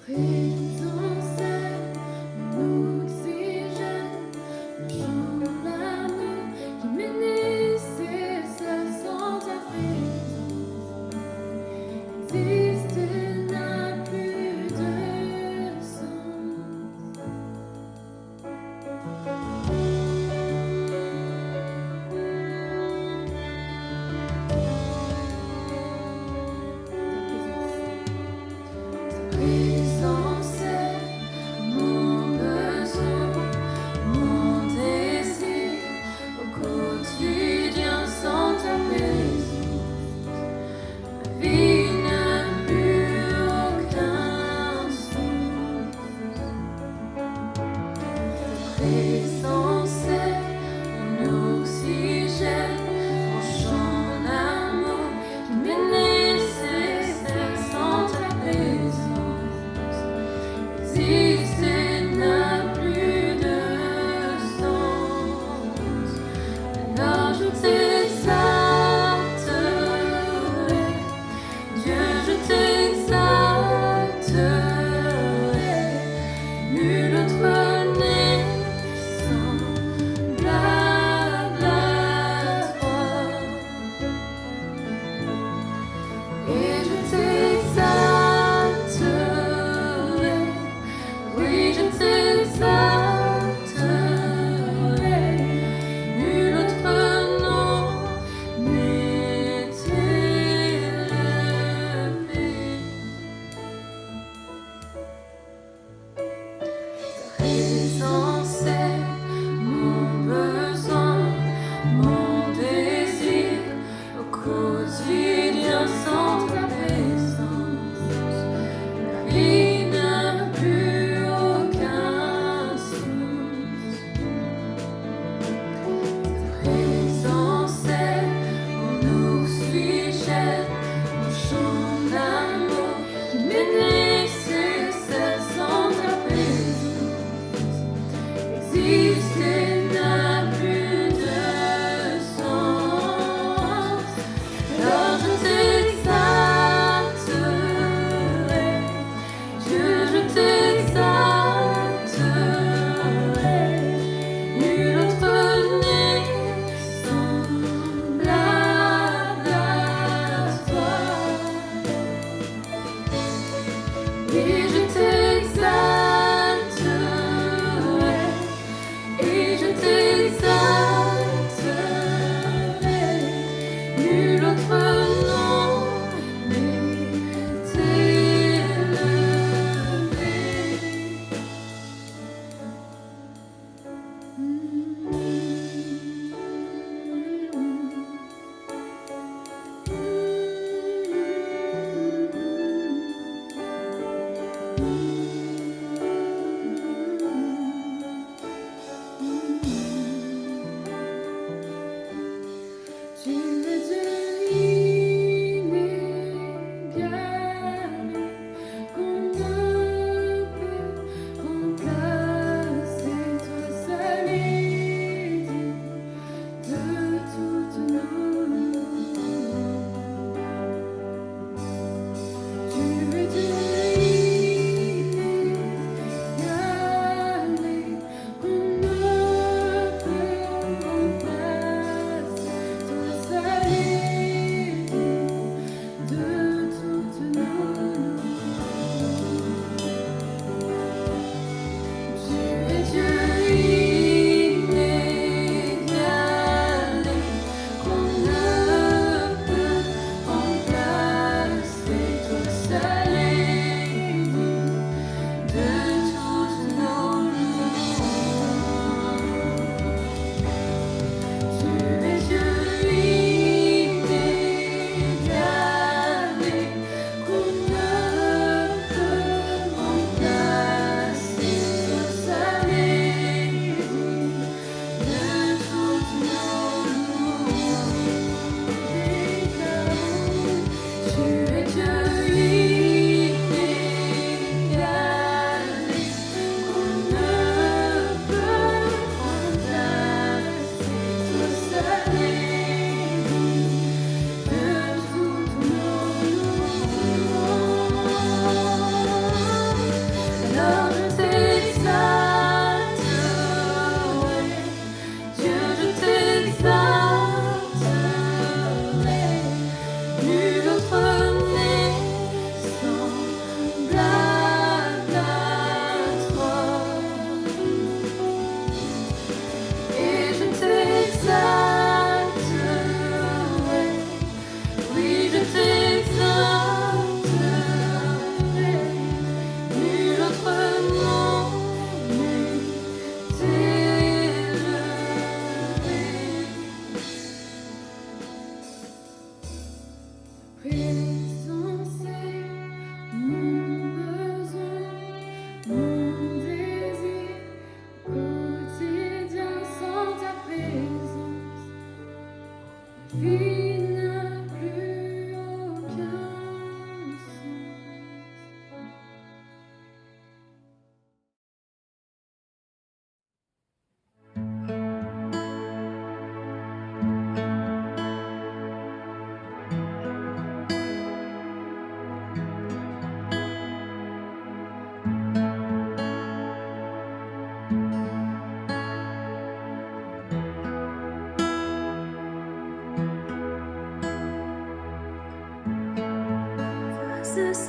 Présence est mon oxygène, mon chant l'amour qui m'est nécessaire sans ta présence. Exister n'a plus de sens. Ta présence est mon besoin, mon désir au quotidien. Sans ta présence, ma vie n'a plus aucun sens. Ta présence est mon oxygène, mon chant d'amour qui m'est nécessaire. Sans ta présence, exister n'a plus de sens. Alors je t'exalterai, Dieu, je t'exalterai. Nul autre n'est semblable à toi. Et je t'exalterai, oui, je t'exalterai. Nul autre nom n'est élevé. Ta présence est mon besoin, mon désir au quotidien. Sans ta présence, ma vie n'a plus aucun sens. Ta présence est mon oxygène, mon chant d'amour qui m'est nécessaire. Sans ta présence, exister n'a plus de sens. Alors je t'exalterai, Dieu, je t'exalterai. Nul autre n'est semblable à toi. Et je t'exalterai, et je t'exalterai. Nul autre nom n'est élevé.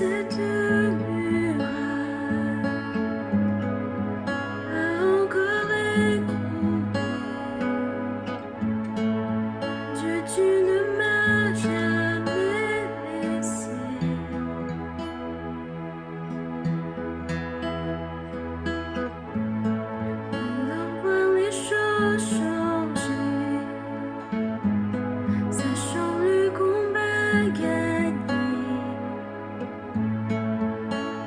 cette muraille a encore écouté. Dieu, tu ne m'as jamais laissé. On voir les choses changer, sachant le combat gagné.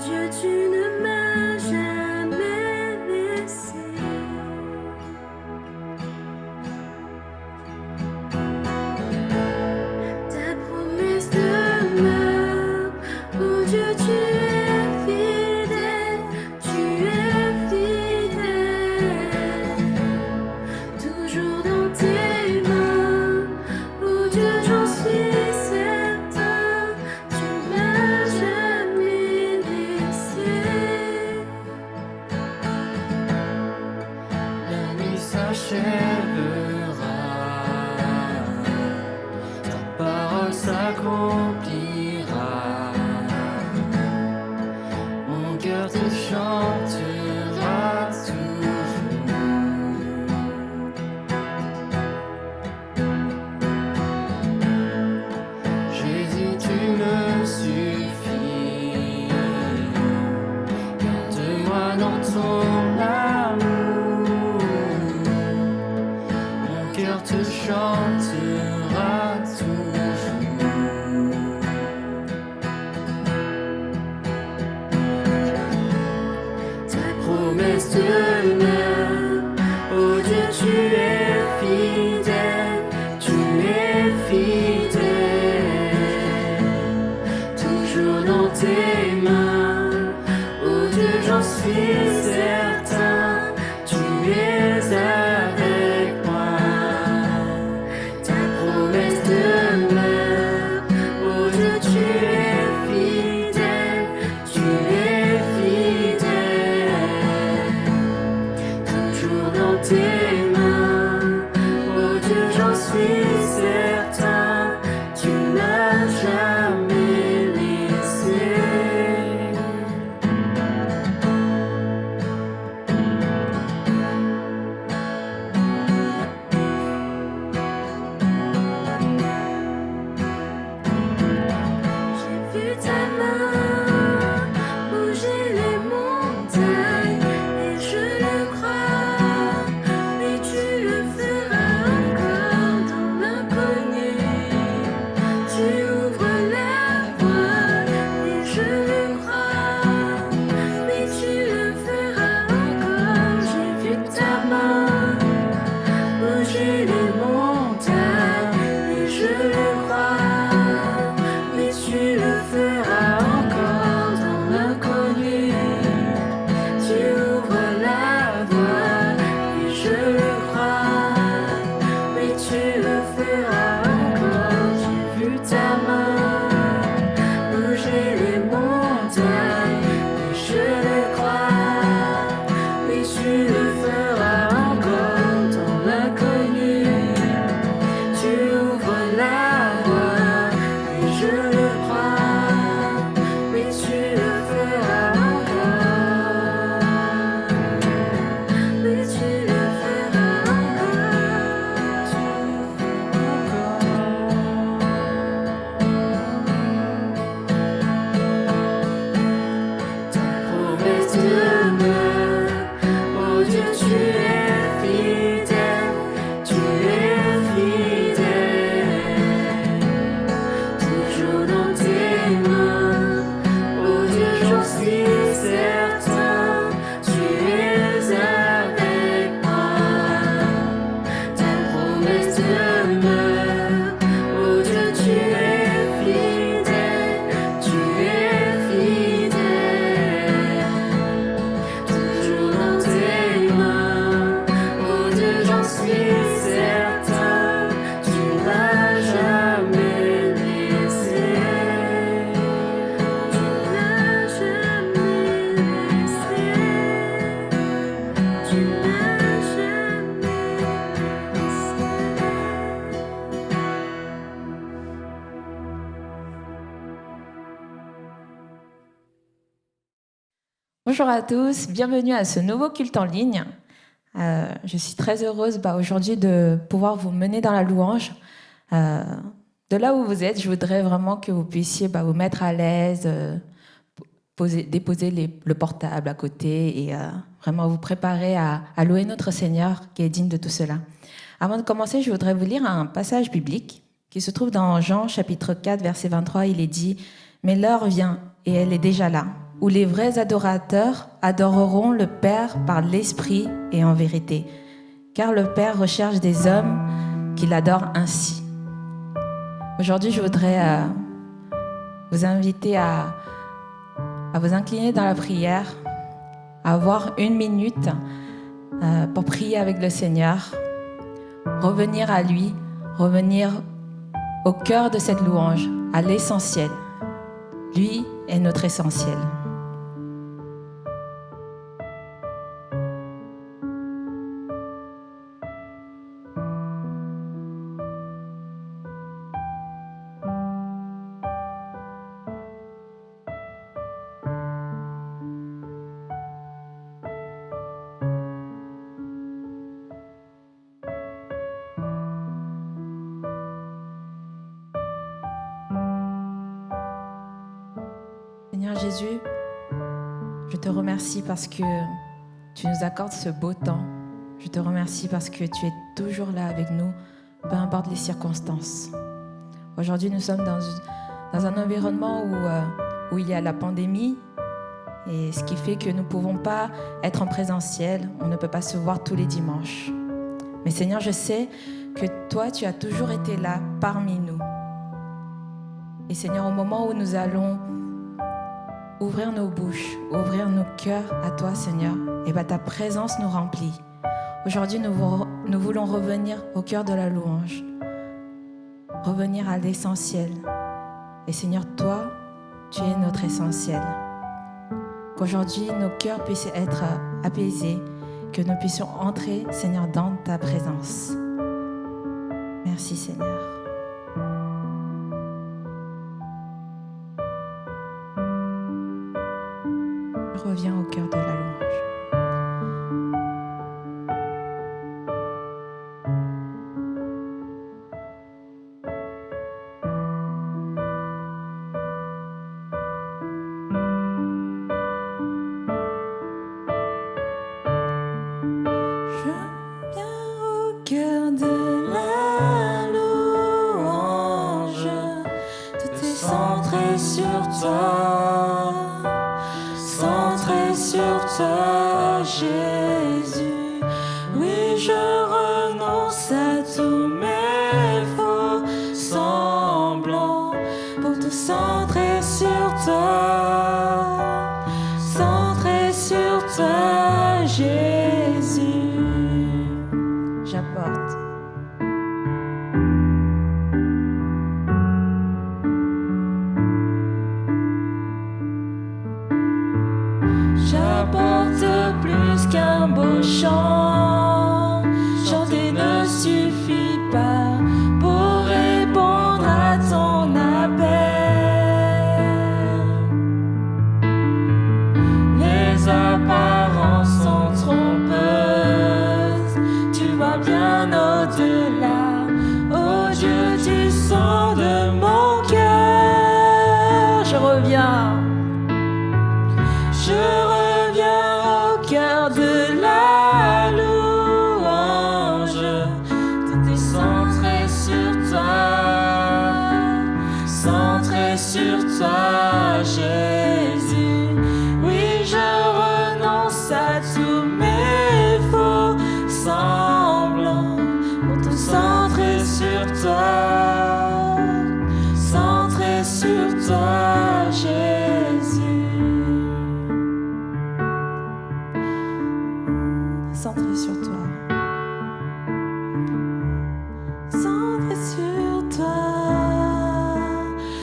Dieu, tu ne m'as jamais laissé. Ta promesse demeure, oh Dieu, tu es fidèle, tu es fidèle, toujours dans tes mains, oh Dieu, j'en suis certain, tu m'as jamais laissé. La nuit s'achèvera, ta parole s'accomplira. Mon cœur te chantera toujours. Jésus, tu me suffis. Garde-moi dans ton amour. Mon cœur te chantera toujours. Ta promesse demeure, oh Dieu, tu es fidèle, tu es fidèle, toujours dans tes mains, oh Dieu, j'en suis certain, tu es avec moi. Ta promesse demeure, oh Dieu, tu es fidèle, tu es fidèle, toujours dans tes mains, oh Dieu, j'en suis certain, tu m'as jamais laissé. Bonjour à tous, bienvenue à ce nouveau culte en ligne. Je suis très heureuse aujourd'hui de pouvoir vous mener dans la louange. De là où vous êtes, je voudrais vraiment que vous puissiez vous mettre à l'aise, déposer le portable à côté et vraiment vous préparer à louer notre Seigneur qui est digne de tout cela. Avant de commencer, je voudrais vous lire un passage biblique qui se trouve dans Jean chapitre 4, verset 23. Il est dit « Mais l'heure vient, et elle est déjà là, où les vrais adorateurs adoreront le Père par l'Esprit et en vérité, car le Père recherche des hommes qui l'adorent ainsi. » Aujourd'hui, je voudrais vous inviter à vous incliner dans la prière, à avoir 1 minute pour prier avec le Seigneur, revenir à lui, revenir au cœur de cette louange, à l'essentiel. Lui est notre essentiel. Seigneur Jésus, je te remercie parce que tu nous accordes ce beau temps. Je te remercie parce que tu es toujours là avec nous, peu importe les circonstances. Aujourd'hui, nous sommes dans un environnement où il y a la pandémie, et ce qui fait que nous ne pouvons pas être en présentiel, on ne peut pas se voir tous les dimanches. Mais Seigneur, je sais que toi, tu as toujours été là parmi nous. Et Seigneur, au moment où nous allons ouvrir nos bouches, ouvrir nos cœurs à toi, Seigneur, et ta présence nous remplit. Aujourd'hui, nous voulons revenir au cœur de la louange, revenir à l'essentiel. Et Seigneur, toi, tu es notre essentiel. Qu'aujourd'hui, nos cœurs puissent être apaisés, que nous puissions entrer, Seigneur, dans ta présence. Merci, Seigneur. Reviens au cœur de la louange. Je viens au cœur de la louange. Tout est centré sur toi. Centré sur toi, Jésus. Oui, je renonce à tous mes faux semblants pour te centrer sur toi. Centré sur toi, Jésus. J'apporte. J'apporte plus qu'un beau chant. Chanter ne suffit pas pour répondre à ton appel. Les apparences sont trompeuses. Tu vois bien au-delà. Oh Dieu, tu sens de mon cœur. Je reviens. Je reviens au cœur de la louange. Tout est centré sur toi. Centré sur toi, Jésus. Oui, je renonce à tous mes faux semblants pour te centrer sur toi. Centré sur toi, Jésus. Centré sur toi. Centré sur toi.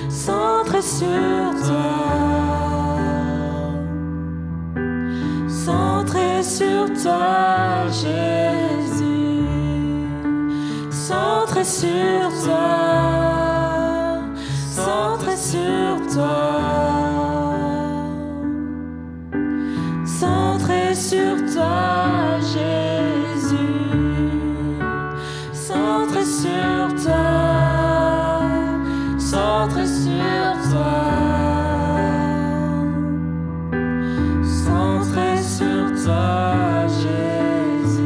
Centré sur toi. Centré sur toi, Jésus. Centré sur toi. Centré sur toi. centré sur toi, Jésus, centré sur toi, centré sur toi, centré sur toi, Jésus.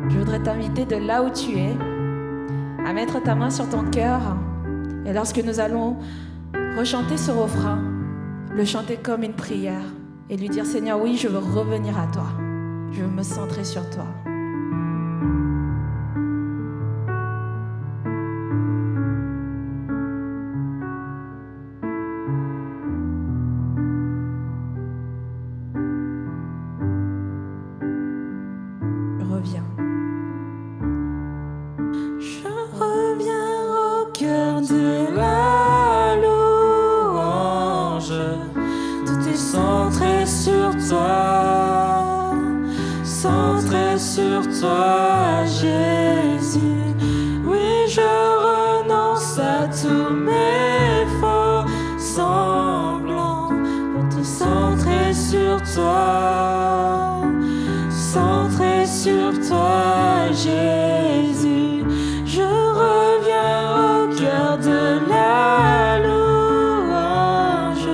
Je voudrais t'inviter de là où tu es à mettre ta main sur ton cœur, et lorsque nous allons rechanter ce refrain, le chanter comme une prière et lui dire: Seigneur, oui, je veux revenir à toi, je veux me centrer sur toi. Je reviens. Je reviens au cœur de la louange. Tout est centré sur toi, centré sur toi, Jésus. Oui, je renonce à tous mes faux semblants pour tout centrer sur toi, centré sur toi, Jésus. Je reviens au cœur de la louange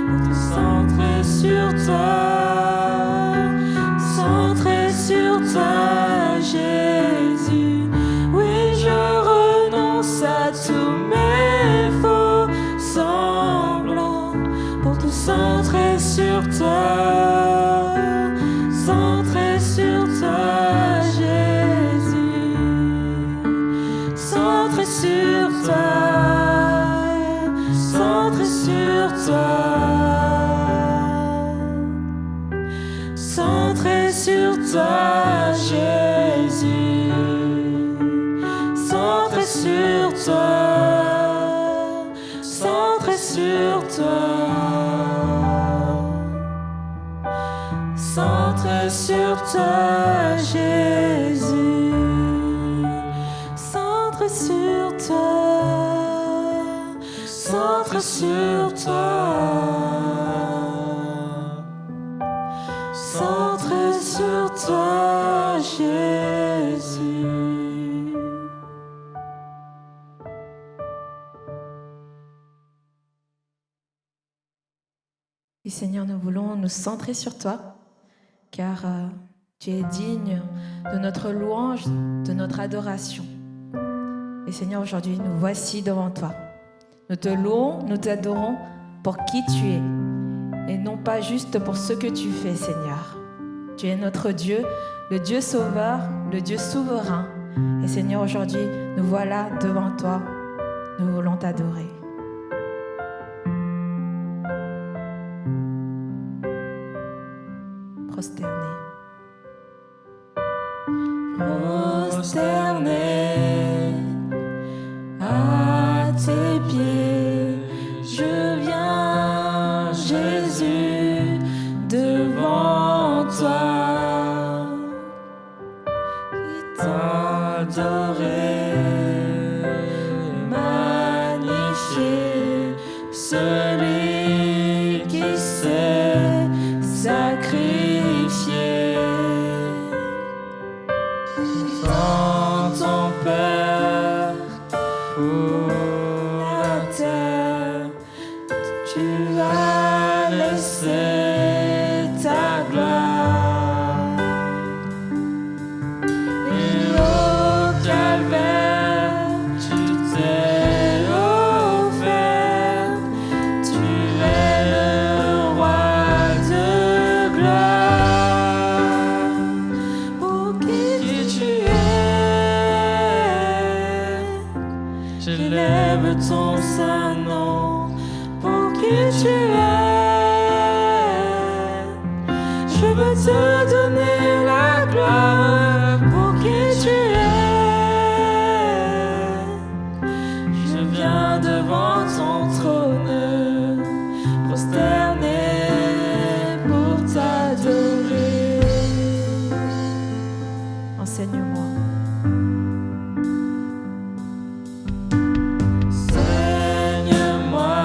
pour te centrer sur toi, centré sur toi, Jésus. Oui, je renonce à tous mes faux semblants pour te centrer sur toi, centré sur toi, Jésus, centré sur toi, centré sur toi, centré sur toi, Jésus, centré sur toi, centré sur toi, centré sur toi, Jésus, centré sur toi, centré sur toi, centré sur toi, Jésus. Et Seigneur, nous voulons nous centrer sur toi, car tu es digne de notre louange, de notre adoration. Et Seigneur, aujourd'hui, nous voici devant toi. Nous te louons, nous t'adorons pour qui tu es, et non pas juste pour ce que tu fais, Seigneur. Tu es notre Dieu, le Dieu sauveur, le Dieu souverain. Et Seigneur, aujourd'hui, nous voilà devant toi. Nous voulons t'adorer. Prosterné. Prosterné à tes pieds, je viens, Jésus, devant toi, t'adorer, magnifier celui qui s'est sacrifié. Dans ton Père pour la terre, tu as laissé ta gloire. Et au calvaire, tu t'es offert. Tu es le roi de gloire. Pour qui tu es, j'élève ton saint nom. Pour qui tu es, je veux te donner la gloire. Pour qui tu es, je viens devant ton trône, prosterné pour t'adorer. Enseigne-moi. Enseigne-moi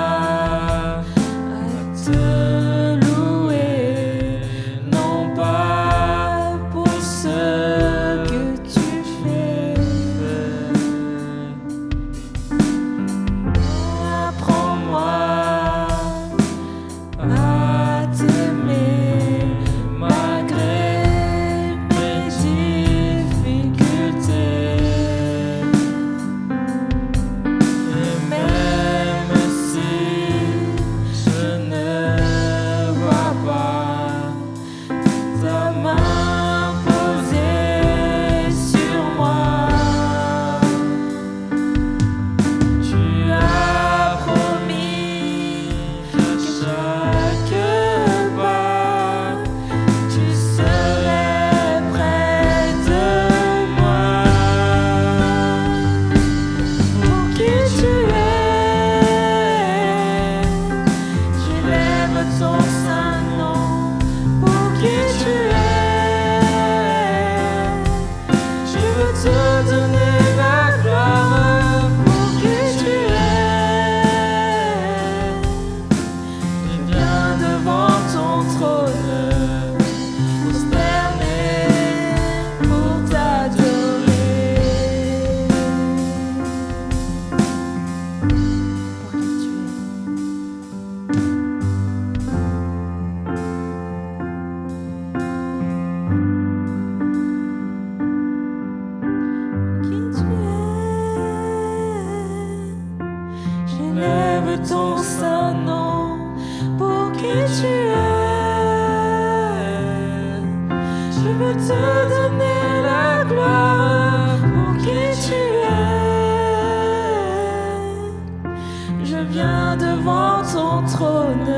trône,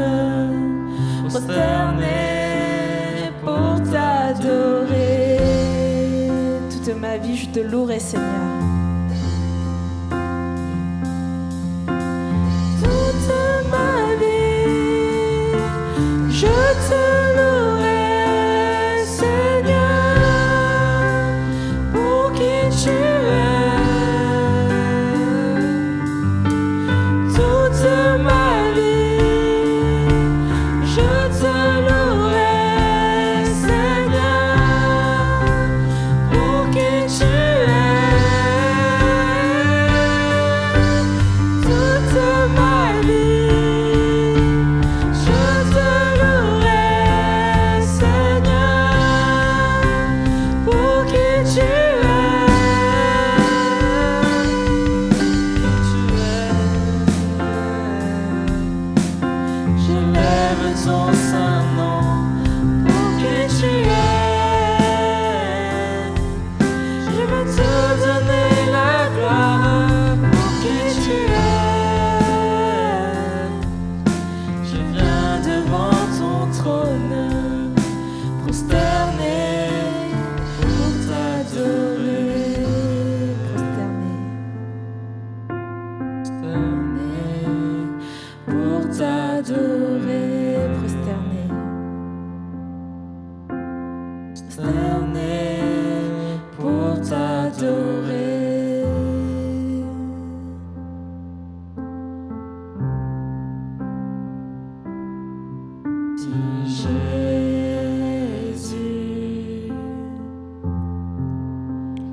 prosterné pour t'adorer. Toute ma vie, je te louerai, Seigneur. Toute ma vie, je te louerai, Seigneur, pour qui tu es. Toute ma vie, je te louerai, Seigneur, pour qui tu es. Toute ma vie, je te louerai, Seigneur, pour qui tu es. J'élève ton saint nom pour qui tu es. Je veux te donner la gloire pour qui tu es. Je viens devant ton trône, prosterné pour t'adorer. Prosterné pour t'adorer, prosterné, prosterné pour t'adorer. Si Jésus,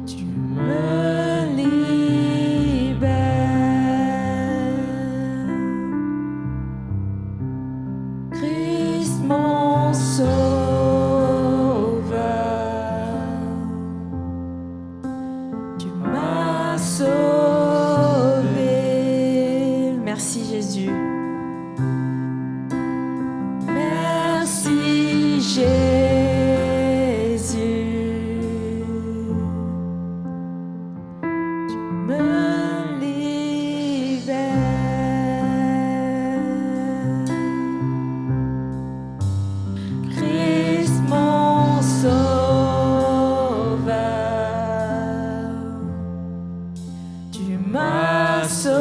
tu me libères. Christ mon sauveur, tu m'as sauvé. Merci Jésus. Merci Jésus. Tu me libères. Christ mon sauveur, tu m'as sauvé,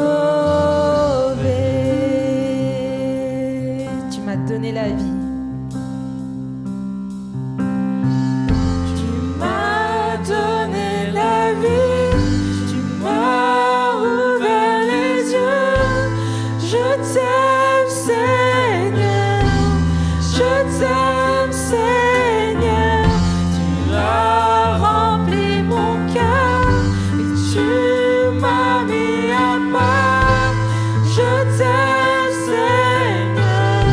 tu m'as donné la vie. Tu m'as donné la vie, tu m'as ouvert les yeux. Je t'aime Seigneur, je t'aime Seigneur. Tu as rempli mon cœur et tu m'as mis à part. Je t'aime Seigneur,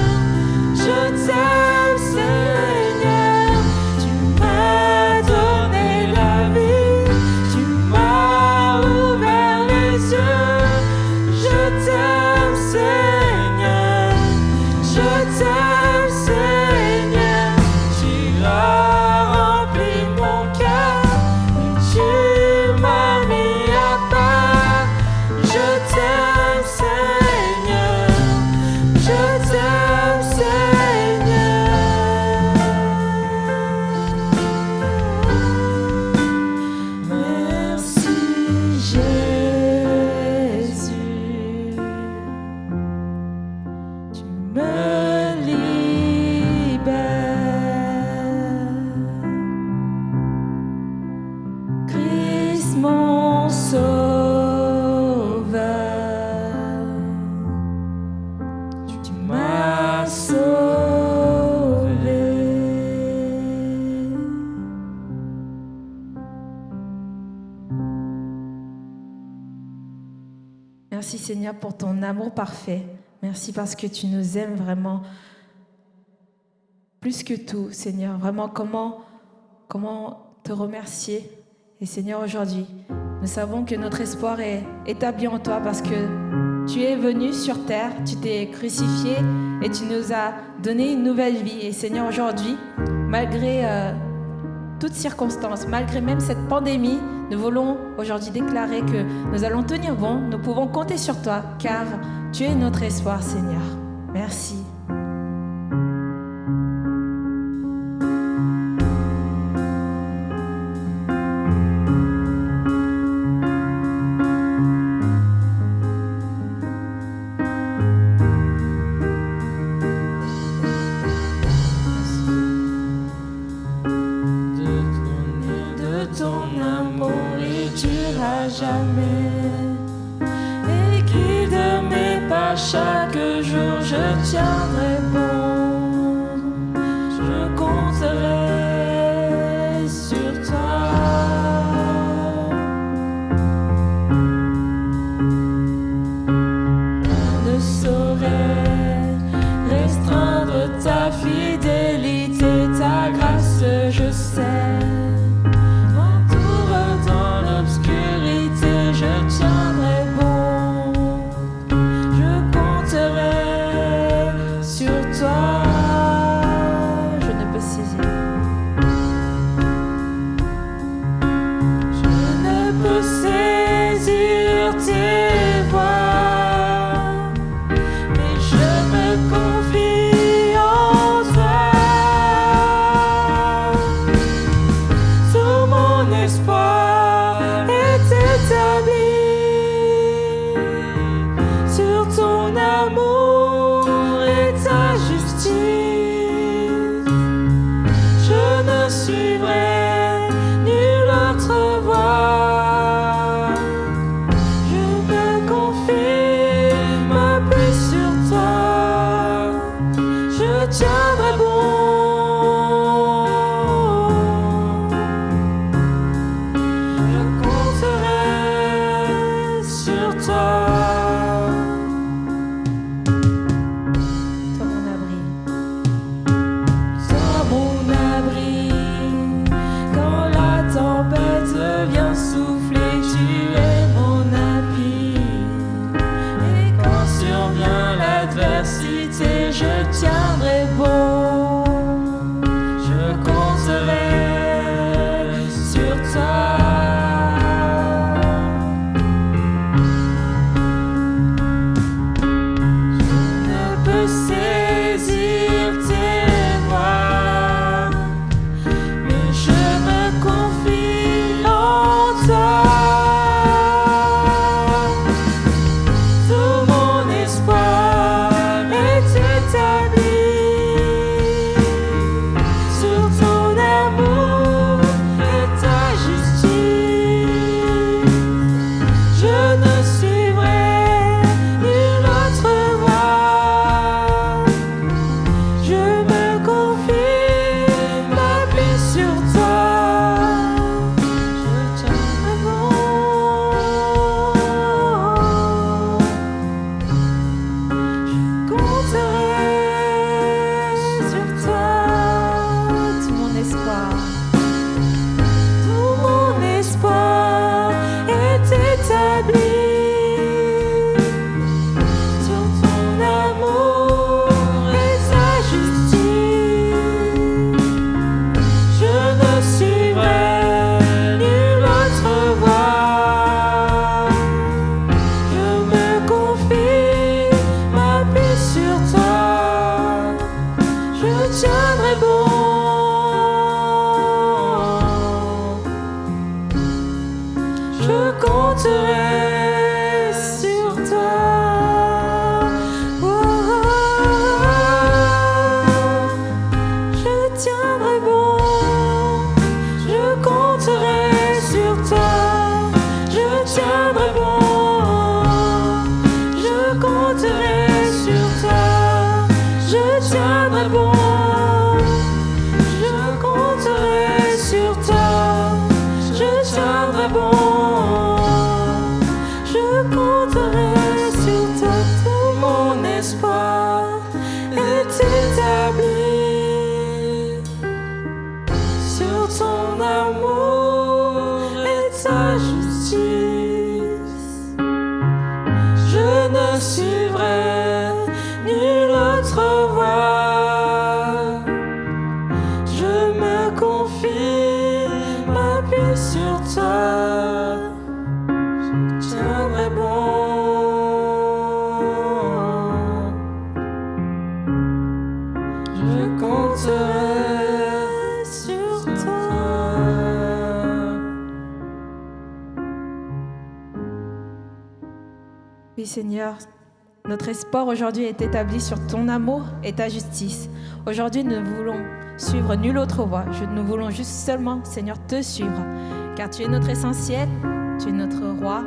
je t'aime Seigneur. Tu m'as donné la vie, tu m'as ouvert les yeux. Je t'aime Seigneur, je t'aime Seigneur. Tu as rempli mon cœur et tu m'as mis à part. Je t'aime Seigneur, je t'aime Seigneur. Merci Jésus, tu me libères. Christ mon sauveur, tu m'as sauvé. Merci Seigneur pour ton amour parfait. Merci parce que tu nous aimes vraiment plus que tout, Seigneur. Vraiment, comment te remercier. Et Seigneur, aujourd'hui, nous savons que notre espoir est établi en toi parce que tu es venu sur terre, tu t'es crucifié et tu nous as donné une nouvelle vie. Et Seigneur, aujourd'hui, malgré toutes circonstances, malgré même cette pandémie, nous voulons aujourd'hui déclarer que nous allons tenir bon, nous pouvons compter sur toi, car tu es notre espoir, Seigneur. Merci. De ton amour il durera jamais. Et guide mes pas chaque jour, je tiendrai bon. Je compterai sur toi. Rien ne saurait restreindre ta fidélité, ta grâce, je sais. Entoure dans l'obscurité, je tiendrai bon. Je compterai sur toi. Je compterai sur sur toi. toi. Oui, Seigneur, notre espoir aujourd'hui est établi sur ton amour et ta justice. Aujourd'hui, nous ne voulons suivre nulle autre voie. Nous voulons juste seulement, Seigneur, te suivre. Car tu es notre essentiel, tu es notre roi,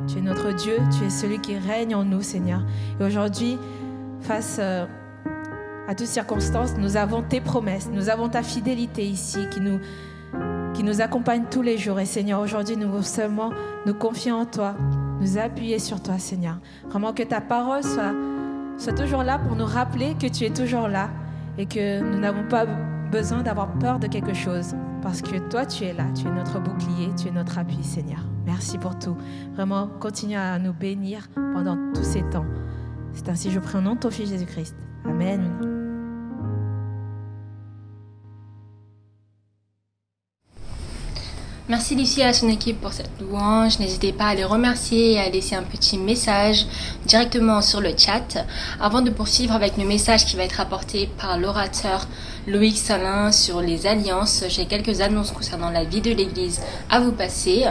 tu es notre Dieu, tu es celui qui règne en nous, Seigneur. Et aujourd'hui, face à toutes circonstances, nous avons tes promesses, nous avons ta fidélité ici qui nous accompagne tous les jours. Et Seigneur, aujourd'hui, nous voulons seulement nous confier en toi, nous appuyer sur toi, Seigneur. Vraiment que ta parole soit toujours là pour nous rappeler que tu es toujours là et que nous n'avons pas besoin d'avoir peur de quelque chose parce que toi, tu es là, tu es notre bouclier, tu es notre appui, Seigneur. Merci pour tout. Vraiment, continue à nous bénir pendant tous ces temps. C'est ainsi que je prie au nom de ton Fils Jésus-Christ. Amen. Merci Lucie et à son équipe pour cette louange. N'hésitez pas à les remercier et à laisser un petit message directement sur le chat. Avant de poursuivre avec le message qui va être apporté par l'orateur Loïc Salin sur les alliances, j'ai quelques annonces concernant la vie de l'Église à vous passer.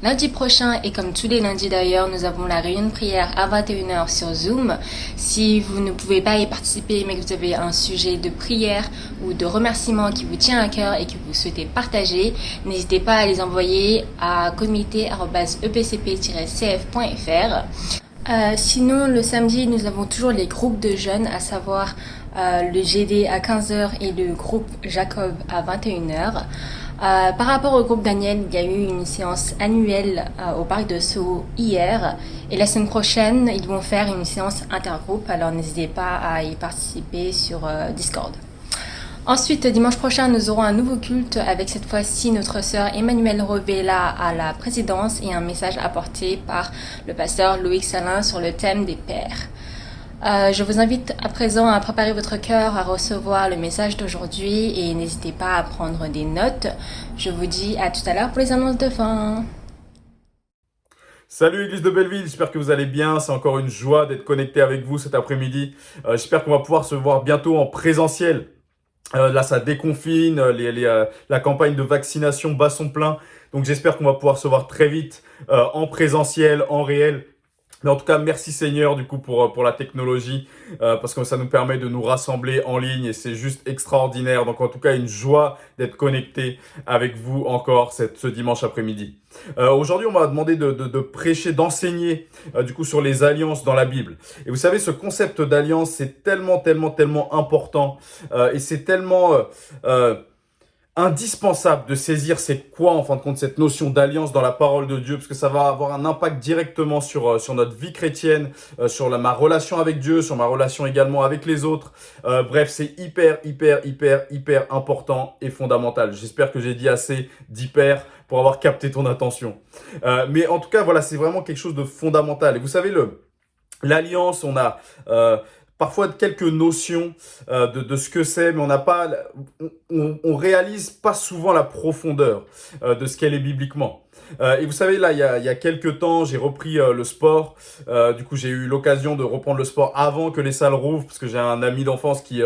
Lundi prochain, et comme tous les lundis d'ailleurs, nous avons la réunion de prière à 21h sur Zoom. Si vous ne pouvez pas y participer, mais que vous avez un sujet de prière ou de remerciement qui vous tient à cœur et que vous souhaitez partager, n'hésitez pas à les envoyer à comité@epcp-cf.fr. Sinon, le samedi, nous avons toujours les groupes de jeunes, à savoir le GD à 15h et le groupe Jacob à 21h. Par rapport au groupe Daniel, il y a eu une séance annuelle au parc de Sceaux hier et la semaine prochaine, ils vont faire une séance intergroupe, alors n'hésitez pas à y participer sur Discord. Ensuite, dimanche prochain, nous aurons un nouveau culte avec cette fois-ci notre sœur Emmanuelle Rovella à la présidence et un message apporté par le pasteur Loïc Salin sur le thème des pères. Je vous invite à présent à préparer votre cœur à recevoir le message d'aujourd'hui et n'hésitez pas à prendre des notes. Je vous dis à tout à l'heure pour les annonces de fin. Salut Église de Belleville, j'espère que vous allez bien. C'est encore une joie d'être connecté avec vous cet après-midi. J'espère qu'on va pouvoir se voir bientôt en présentiel. Là, ça déconfine, la campagne de vaccination bat son plein. Donc j'espère qu'on va pouvoir se voir très vite en présentiel, en réel. Mais en tout cas, merci Seigneur du coup pour la technologie parce que ça nous permet de nous rassembler en ligne et c'est juste extraordinaire. Donc en tout cas, une joie d'être connecté avec vous encore ce dimanche après-midi. Aujourd'hui, on m'a demandé de prêcher, d'enseigner du coup sur les alliances dans la Bible. Et vous savez, ce concept d'alliance, c'est tellement important et c'est tellement indispensable de saisir c'est quoi en fin de compte cette notion d'alliance dans la parole de Dieu parce que ça va avoir un impact directement sur notre vie chrétienne, sur ma relation avec Dieu, sur ma relation également avec les autres. Bref, c'est hyper important et fondamental. J'espère que j'ai dit assez d'hyper pour avoir capté ton attention. Mais en tout cas, voilà, c'est vraiment quelque chose de fondamental. Et vous savez, l'alliance, on a parfois quelques notions de ce que c'est, mais on réalise pas souvent la profondeur de ce qu'elle est bibliquement. Et vous savez, là, il y a quelques temps, j'ai repris le sport. Du coup, j'ai eu l'occasion de reprendre le sport avant que les salles rouvrent, parce que j'ai un ami d'enfance qui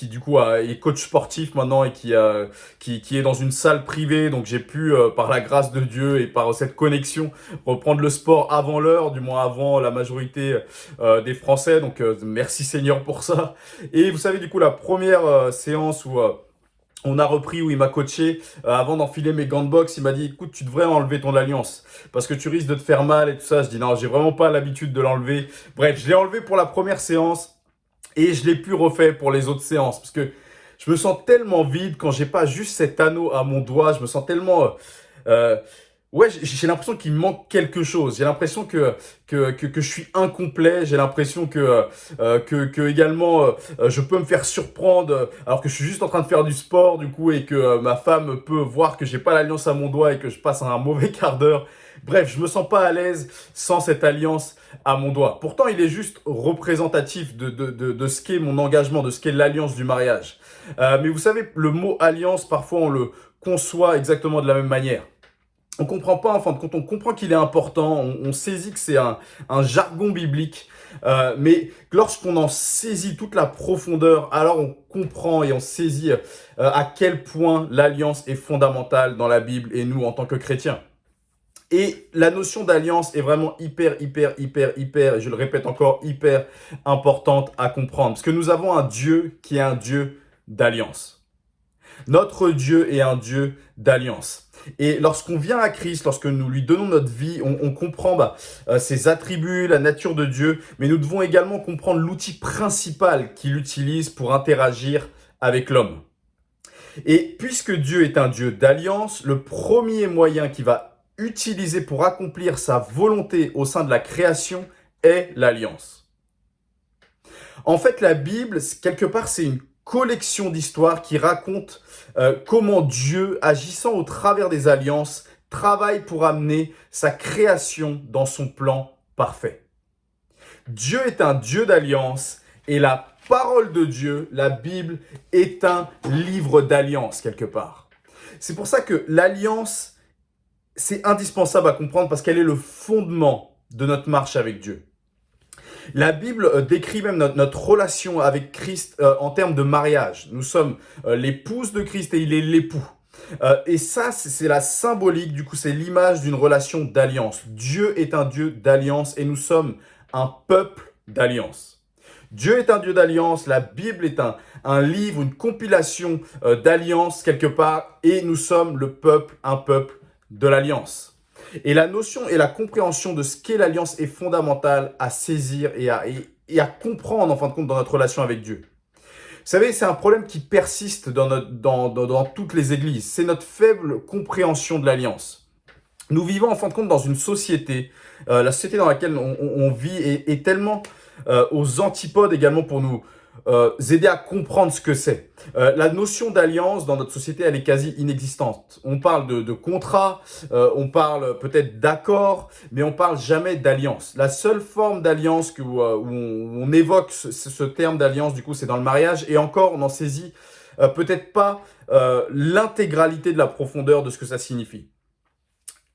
du coup est coach sportif maintenant et qui est dans une salle privée. Donc, j'ai pu, par la grâce de Dieu et par cette connexion, reprendre le sport avant l'heure, du moins avant la majorité des Français. Donc, merci Seigneur pour ça. Et vous savez, du coup, la première séance où on a repris, où il m'a coaché, avant d'enfiler mes gants de boxe, il m'a dit, écoute, tu devrais enlever ton alliance, parce que tu risques de te faire mal et tout ça. Je dis, non, j'ai vraiment pas l'habitude de l'enlever. Bref, je l'ai enlevé pour la première séance, et je l'ai plus refait pour les autres séances, parce que je me sens tellement vide quand j'ai pas juste cet anneau à mon doigt, je me sens tellement... ouais, j'ai l'impression qu'il me manque quelque chose. J'ai l'impression que je suis incomplet. J'ai l'impression que également je peux me faire surprendre alors que je suis juste en train de faire du sport du coup et que ma femme peut voir que j'ai pas l'alliance à mon doigt et que je passe un mauvais quart d'heure. Bref, je me sens pas à l'aise sans cette alliance à mon doigt. Pourtant, il est juste représentatif de ce qu'est mon engagement, de ce qu'est l'alliance du mariage. Mais vous savez, le mot alliance, parfois on le conçoit exactement de la même manière. On comprend pas, en fin de compte, on comprend qu'il est important, on saisit que c'est un jargon biblique, Mais lorsqu'on en saisit toute la profondeur, alors on comprend et on saisit à quel point l'alliance est fondamentale dans la Bible et nous en tant que chrétiens. Et la notion d'alliance est vraiment hyper, et je le répète encore, hyper importante à comprendre. Parce que nous avons un Dieu qui est un Dieu d'alliance. Notre Dieu est un Dieu d'alliance. Et lorsqu'on vient à Christ, lorsque nous lui donnons notre vie, on comprend ses attributs, la nature de Dieu, mais nous devons également comprendre l'outil principal qu'il utilise pour interagir avec l'homme. Et puisque Dieu est un Dieu d'alliance, le premier moyen qu'il va utiliser pour accomplir sa volonté au sein de la création est l'alliance. En fait, la Bible, quelque part, c'est une collection d'histoires qui racontent comment Dieu, agissant au travers des alliances, travaille pour amener sa création dans son plan parfait. Dieu est un Dieu d'alliance et la parole de Dieu, la Bible, est un livre d'alliance quelque part. C'est pour ça que l'alliance, c'est indispensable à comprendre parce qu'elle est le fondement de notre marche avec Dieu. La Bible décrit même notre relation avec Christ en termes de mariage. Nous sommes l'épouse de Christ et il est l'époux. Et ça, c'est la symbolique, du coup, c'est l'image d'une relation d'alliance. Dieu est un Dieu d'alliance et nous sommes un peuple d'alliance. Dieu est un Dieu d'alliance, la Bible est un livre, une compilation d'alliances quelque part et nous sommes un peuple de l'alliance. Et la notion et la compréhension de ce qu'est l'alliance est fondamentale à saisir et à comprendre en fin de compte dans notre relation avec Dieu. Vous savez, c'est un problème qui persiste dans toutes les églises. C'est notre faible compréhension de l'alliance. Nous vivons en fin de compte dans une société, la société dans laquelle on vit est tellement aux antipodes également pour nous aider à comprendre ce que c'est. La notion d'alliance dans notre société, elle est quasi inexistante. On parle de contrat, on parle peut-être d'accord, mais on parle jamais d'alliance. La seule forme d'alliance où on évoque ce terme d'alliance, du coup, c'est dans le mariage. Et encore, on en saisit peut-être pas l'intégralité de la profondeur de ce que ça signifie.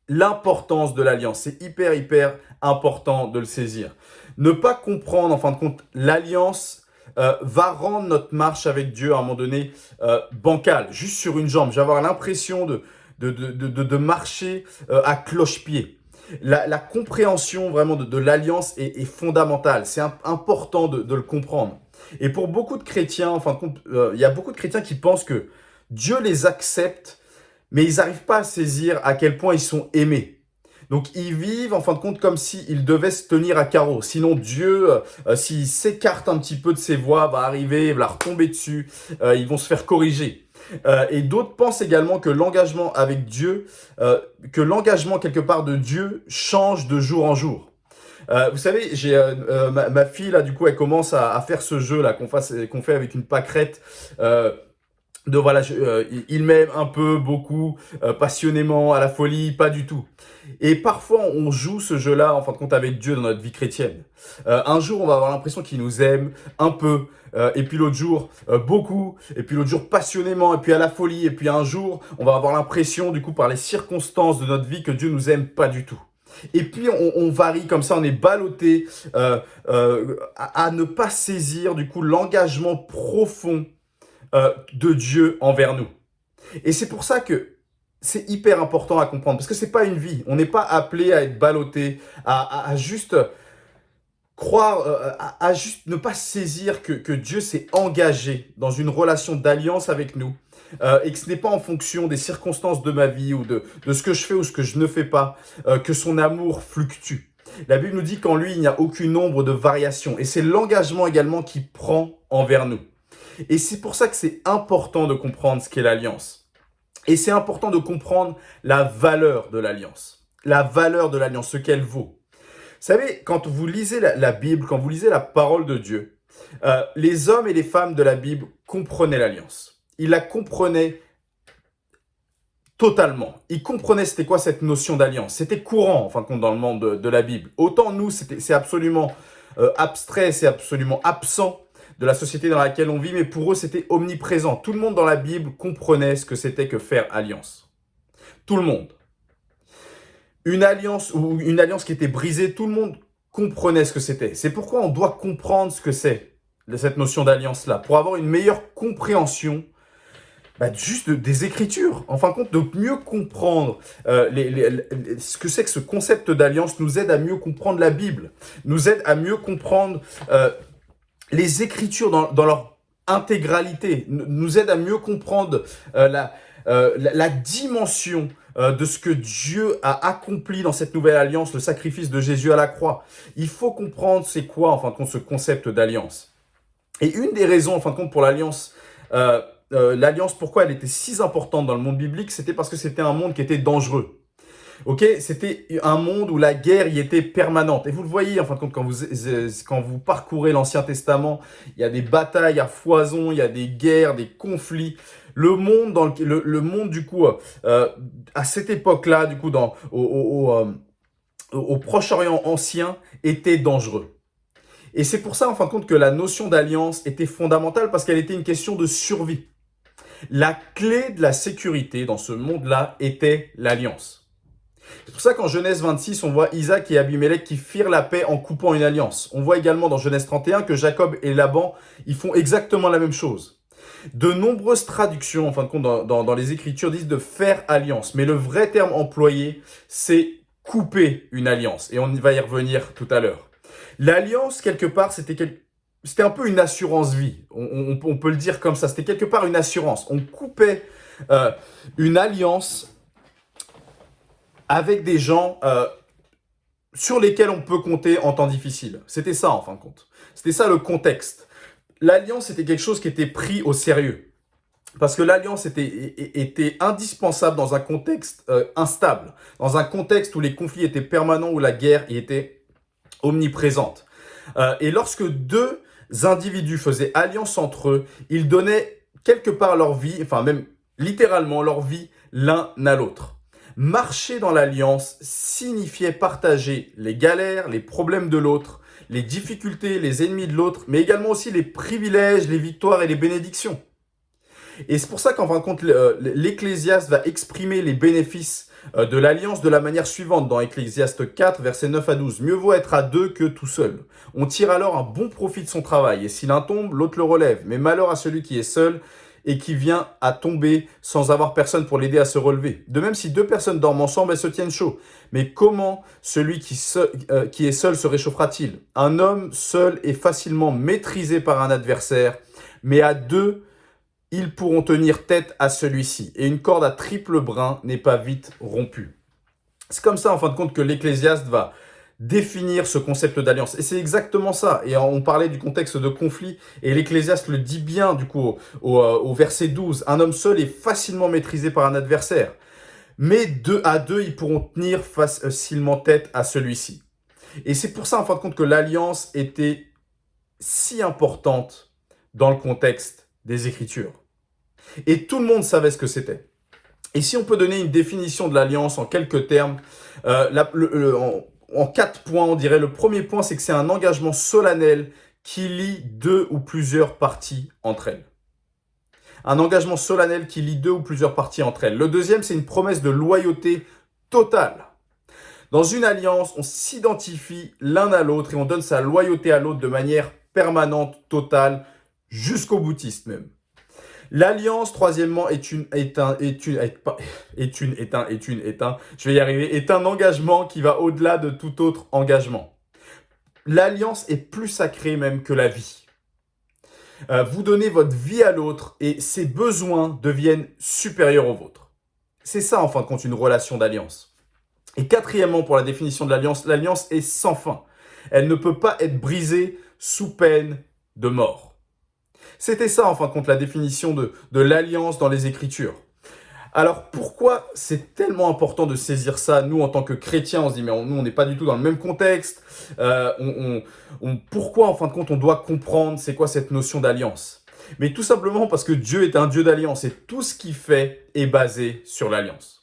L'importance de l'alliance, c'est hyper important de le saisir. Ne pas comprendre, en fin de compte, l'alliance va rendre notre marche avec Dieu à un moment donné bancale, juste sur une jambe. Je vais avoir l'impression de marcher à cloche-pied. La compréhension vraiment de l'alliance est fondamentale. C'est important de le comprendre. Et pour beaucoup de chrétiens, en fin de compte, il y a beaucoup de chrétiens qui pensent que Dieu les accepte, mais ils n'arrivent pas à saisir à quel point ils sont aimés. Donc, ils vivent, en fin de compte, comme s'ils devaient se tenir à carreau. Sinon, Dieu, s'il s'écarte un petit peu de ses voies, va arriver, va leur tomber dessus. Ils vont se faire corriger. Et d'autres pensent également que l'engagement avec Dieu, que l'engagement quelque part de Dieu change de jour en jour. Vous savez, j'ai ma fille, là, du coup, elle commence à faire ce jeu là qu'on fait avec une pâquerette. Voilà, il m'aime un peu, beaucoup, passionnément, à la folie, pas du tout. Et parfois, on joue ce jeu-là, en fin de compte, avec Dieu dans notre vie chrétienne. Un jour, on va avoir l'impression qu'il nous aime un peu, et puis l'autre jour, beaucoup, et puis l'autre jour, passionnément, et puis à la folie, et puis un jour, on va avoir l'impression, du coup, par les circonstances de notre vie, que Dieu nous aime pas du tout. Et puis, on varie comme ça, on est ballotté à ne pas saisir, du coup, l'engagement profond de Dieu envers nous. Et c'est pour ça que c'est hyper important à comprendre, parce que c'est pas une vie. On n'est pas appelé à être ballotté, à juste croire, à juste ne pas saisir que Dieu s'est engagé dans une relation d'alliance avec nous, et que ce n'est pas en fonction des circonstances de ma vie ou de ce que je fais ou ce que je ne fais pas, que son amour fluctue. La Bible nous dit qu'en lui, il n'y a aucune nombre de variation. Et c'est l'engagement également qu'il prend envers nous. Et c'est pour ça que c'est important de comprendre ce qu'est l'alliance. Et c'est important de comprendre la valeur de l'alliance. La valeur de l'alliance, ce qu'elle vaut. Vous savez, quand vous lisez la Bible, quand vous lisez la parole de Dieu, les hommes et les femmes de la Bible comprenaient l'alliance. Ils la comprenaient totalement. Ils comprenaient c'était quoi cette notion d'alliance. C'était courant, en fin de compte, dans le monde de la Bible. Autant nous, c'est absolument abstrait, c'est absolument absent de la société dans laquelle on vit, mais pour eux, c'était omniprésent. Tout le monde dans la Bible comprenait ce que c'était que faire alliance. Tout le monde. Une alliance ou une alliance qui était brisée, tout le monde comprenaient ce que c'était. C'est pourquoi on doit comprendre ce que c'est, cette notion d'alliance-là, pour avoir une meilleure compréhension juste des Écritures. En fin de compte, de mieux comprendre ce que c'est que ce concept d'alliance nous aide à mieux comprendre la Bible, nous aide à mieux comprendre les Écritures dans leur intégralité, nous aide à mieux comprendre la dimension de ce que Dieu a accompli dans cette nouvelle alliance, le sacrifice de Jésus à la croix. Il faut comprendre c'est quoi, en fin de compte, ce concept d'alliance. Et une des raisons, en fin de compte, pour l'alliance, pourquoi elle était si importante dans le monde biblique, c'était parce que c'était un monde qui était dangereux. Ok, c'était un monde où la guerre y était permanente. Et vous le voyez, en fin de compte, quand vous parcourez l'Ancien Testament, il y a des batailles à foison, il y a des guerres, des conflits. Le monde, le monde du coup, à cette époque-là, du coup, au Proche-Orient ancien, était dangereux. Et c'est pour ça, en fin de compte, que la notion d'alliance était fondamentale parce qu'elle était une question de survie. La clé de la sécurité dans ce monde-là était l'alliance. C'est pour ça qu'en Genèse 26, on voit Isaac et Abimelech qui firent la paix en coupant une alliance. On voit également dans Genèse 31 que Jacob et Laban, ils font exactement la même chose. De nombreuses traductions, en fin de compte, dans les Écritures, disent de faire alliance. Mais le vrai terme employé, c'est couper une alliance. Et on va y revenir tout à l'heure. L'alliance, quelque part, c'était un peu une assurance vie. On peut le dire comme ça. C'était quelque part une assurance. On coupait une alliance avec des gens sur lesquels on peut compter en temps difficile. C'était ça, en fin de compte. C'était ça le contexte. L'alliance était quelque chose qui était pris au sérieux. Parce que l'alliance était indispensable dans un contexte instable. Dans un contexte où les conflits étaient permanents, où la guerre y était omniprésente. Et lorsque deux individus faisaient alliance entre eux, ils donnaient quelque part leur vie, enfin même littéralement leur vie l'un à l'autre. Marcher dans l'alliance signifiait partager les galères, les problèmes de l'autre, les difficultés, les ennemis de l'autre, mais également aussi les privilèges, les victoires et les bénédictions. Et c'est pour ça qu'en fin de compte, l'Ecclésiaste va exprimer les bénéfices de l'alliance de la manière suivante dans Ecclésiaste 4, versets 9 à 12. Mieux vaut être à deux que tout seul. On tire alors un bon profit de son travail, et si l'un tombe, l'autre le relève. Mais malheur à celui qui est seul et qui vient à tomber sans avoir personne pour l'aider à se relever. De même, si deux personnes dorment ensemble, elles se tiennent chaud. Mais comment celui qui est seul se réchauffera-t-il? Un homme seul est facilement maîtrisé par un adversaire, mais à deux, ils pourront tenir tête à celui-ci. Et une corde à triple brin n'est pas vite rompue. C'est comme ça, en fin de compte, que l'Ecclésiaste va définir ce concept d'alliance. Et c'est exactement ça. Et on parlait du contexte de conflit, et l'Ecclésiaste le dit bien, du coup, au verset 12. Un homme seul est facilement maîtrisé par un adversaire, mais deux à deux, ils pourront tenir facilement tête à celui-ci. Et c'est pour ça, en fin de compte, que l'alliance était si importante dans le contexte des Écritures. Et tout le monde savait ce que c'était. Et si on peut donner une définition de l'alliance en quelques termes, en 4 points, on dirait le premier point, c'est que c'est un engagement solennel qui lie deux ou plusieurs parties entre elles. Un engagement solennel qui lie deux ou plusieurs parties entre elles. Le deuxième, c'est une promesse de loyauté totale. Dans une alliance, on s'identifie l'un à l'autre et on donne sa loyauté à l'autre de manière permanente, totale, jusqu'au boutiste même. L'alliance, troisièmement, est un engagement qui va au-delà de tout autre engagement. L'alliance est plus sacrée même que la vie. Vous donnez votre vie à l'autre et ses besoins deviennent supérieurs aux vôtres. C'est ça, en fin de compte, une relation d'alliance. Et quatrièmement, pour la définition de l'alliance, l'alliance est sans fin. Elle ne peut pas être brisée sous peine de mort. C'était ça, en fin de compte, la définition de l'alliance dans les Écritures. Alors, pourquoi c'est tellement important de saisir ça? Nous, en tant que chrétiens, on se dit, mais nous, on n'est pas du tout dans le même contexte. Pourquoi, en fin de compte, on doit comprendre c'est quoi cette notion d'alliance? Mais tout simplement parce que Dieu est un Dieu d'alliance et tout ce qu'il fait est basé sur l'alliance.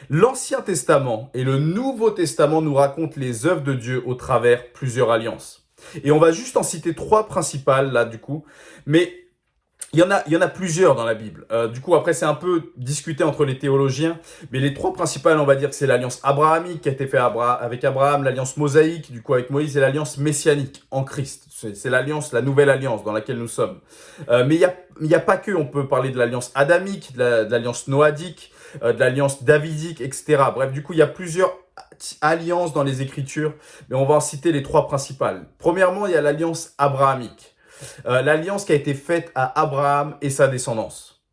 L'Ancien Testament et le Nouveau Testament nous racontent les œuvres de Dieu au travers plusieurs alliances. Et on va juste en citer 3 principales, là, du coup. Mais il y en a plusieurs dans la Bible. Du coup, après, c'est un peu discuté entre les théologiens. Mais les trois principales, on va dire que c'est l'alliance abrahamique qui a été faite avec Abraham, l'alliance mosaïque, du coup, avec Moïse, et l'alliance messianique en Christ. C'est l'alliance, la nouvelle alliance dans laquelle nous sommes. Mais il y a pas que. On peut parler de l'alliance adamique, de l'alliance noadique, de l'alliance davidique, etc. Bref, du coup, il y a plusieurs alliances dans les Écritures. Mais on va en citer les trois principales. Premièrement, il y a l'alliance abrahamique. L'alliance qui a été faite à Abraham et sa descendance.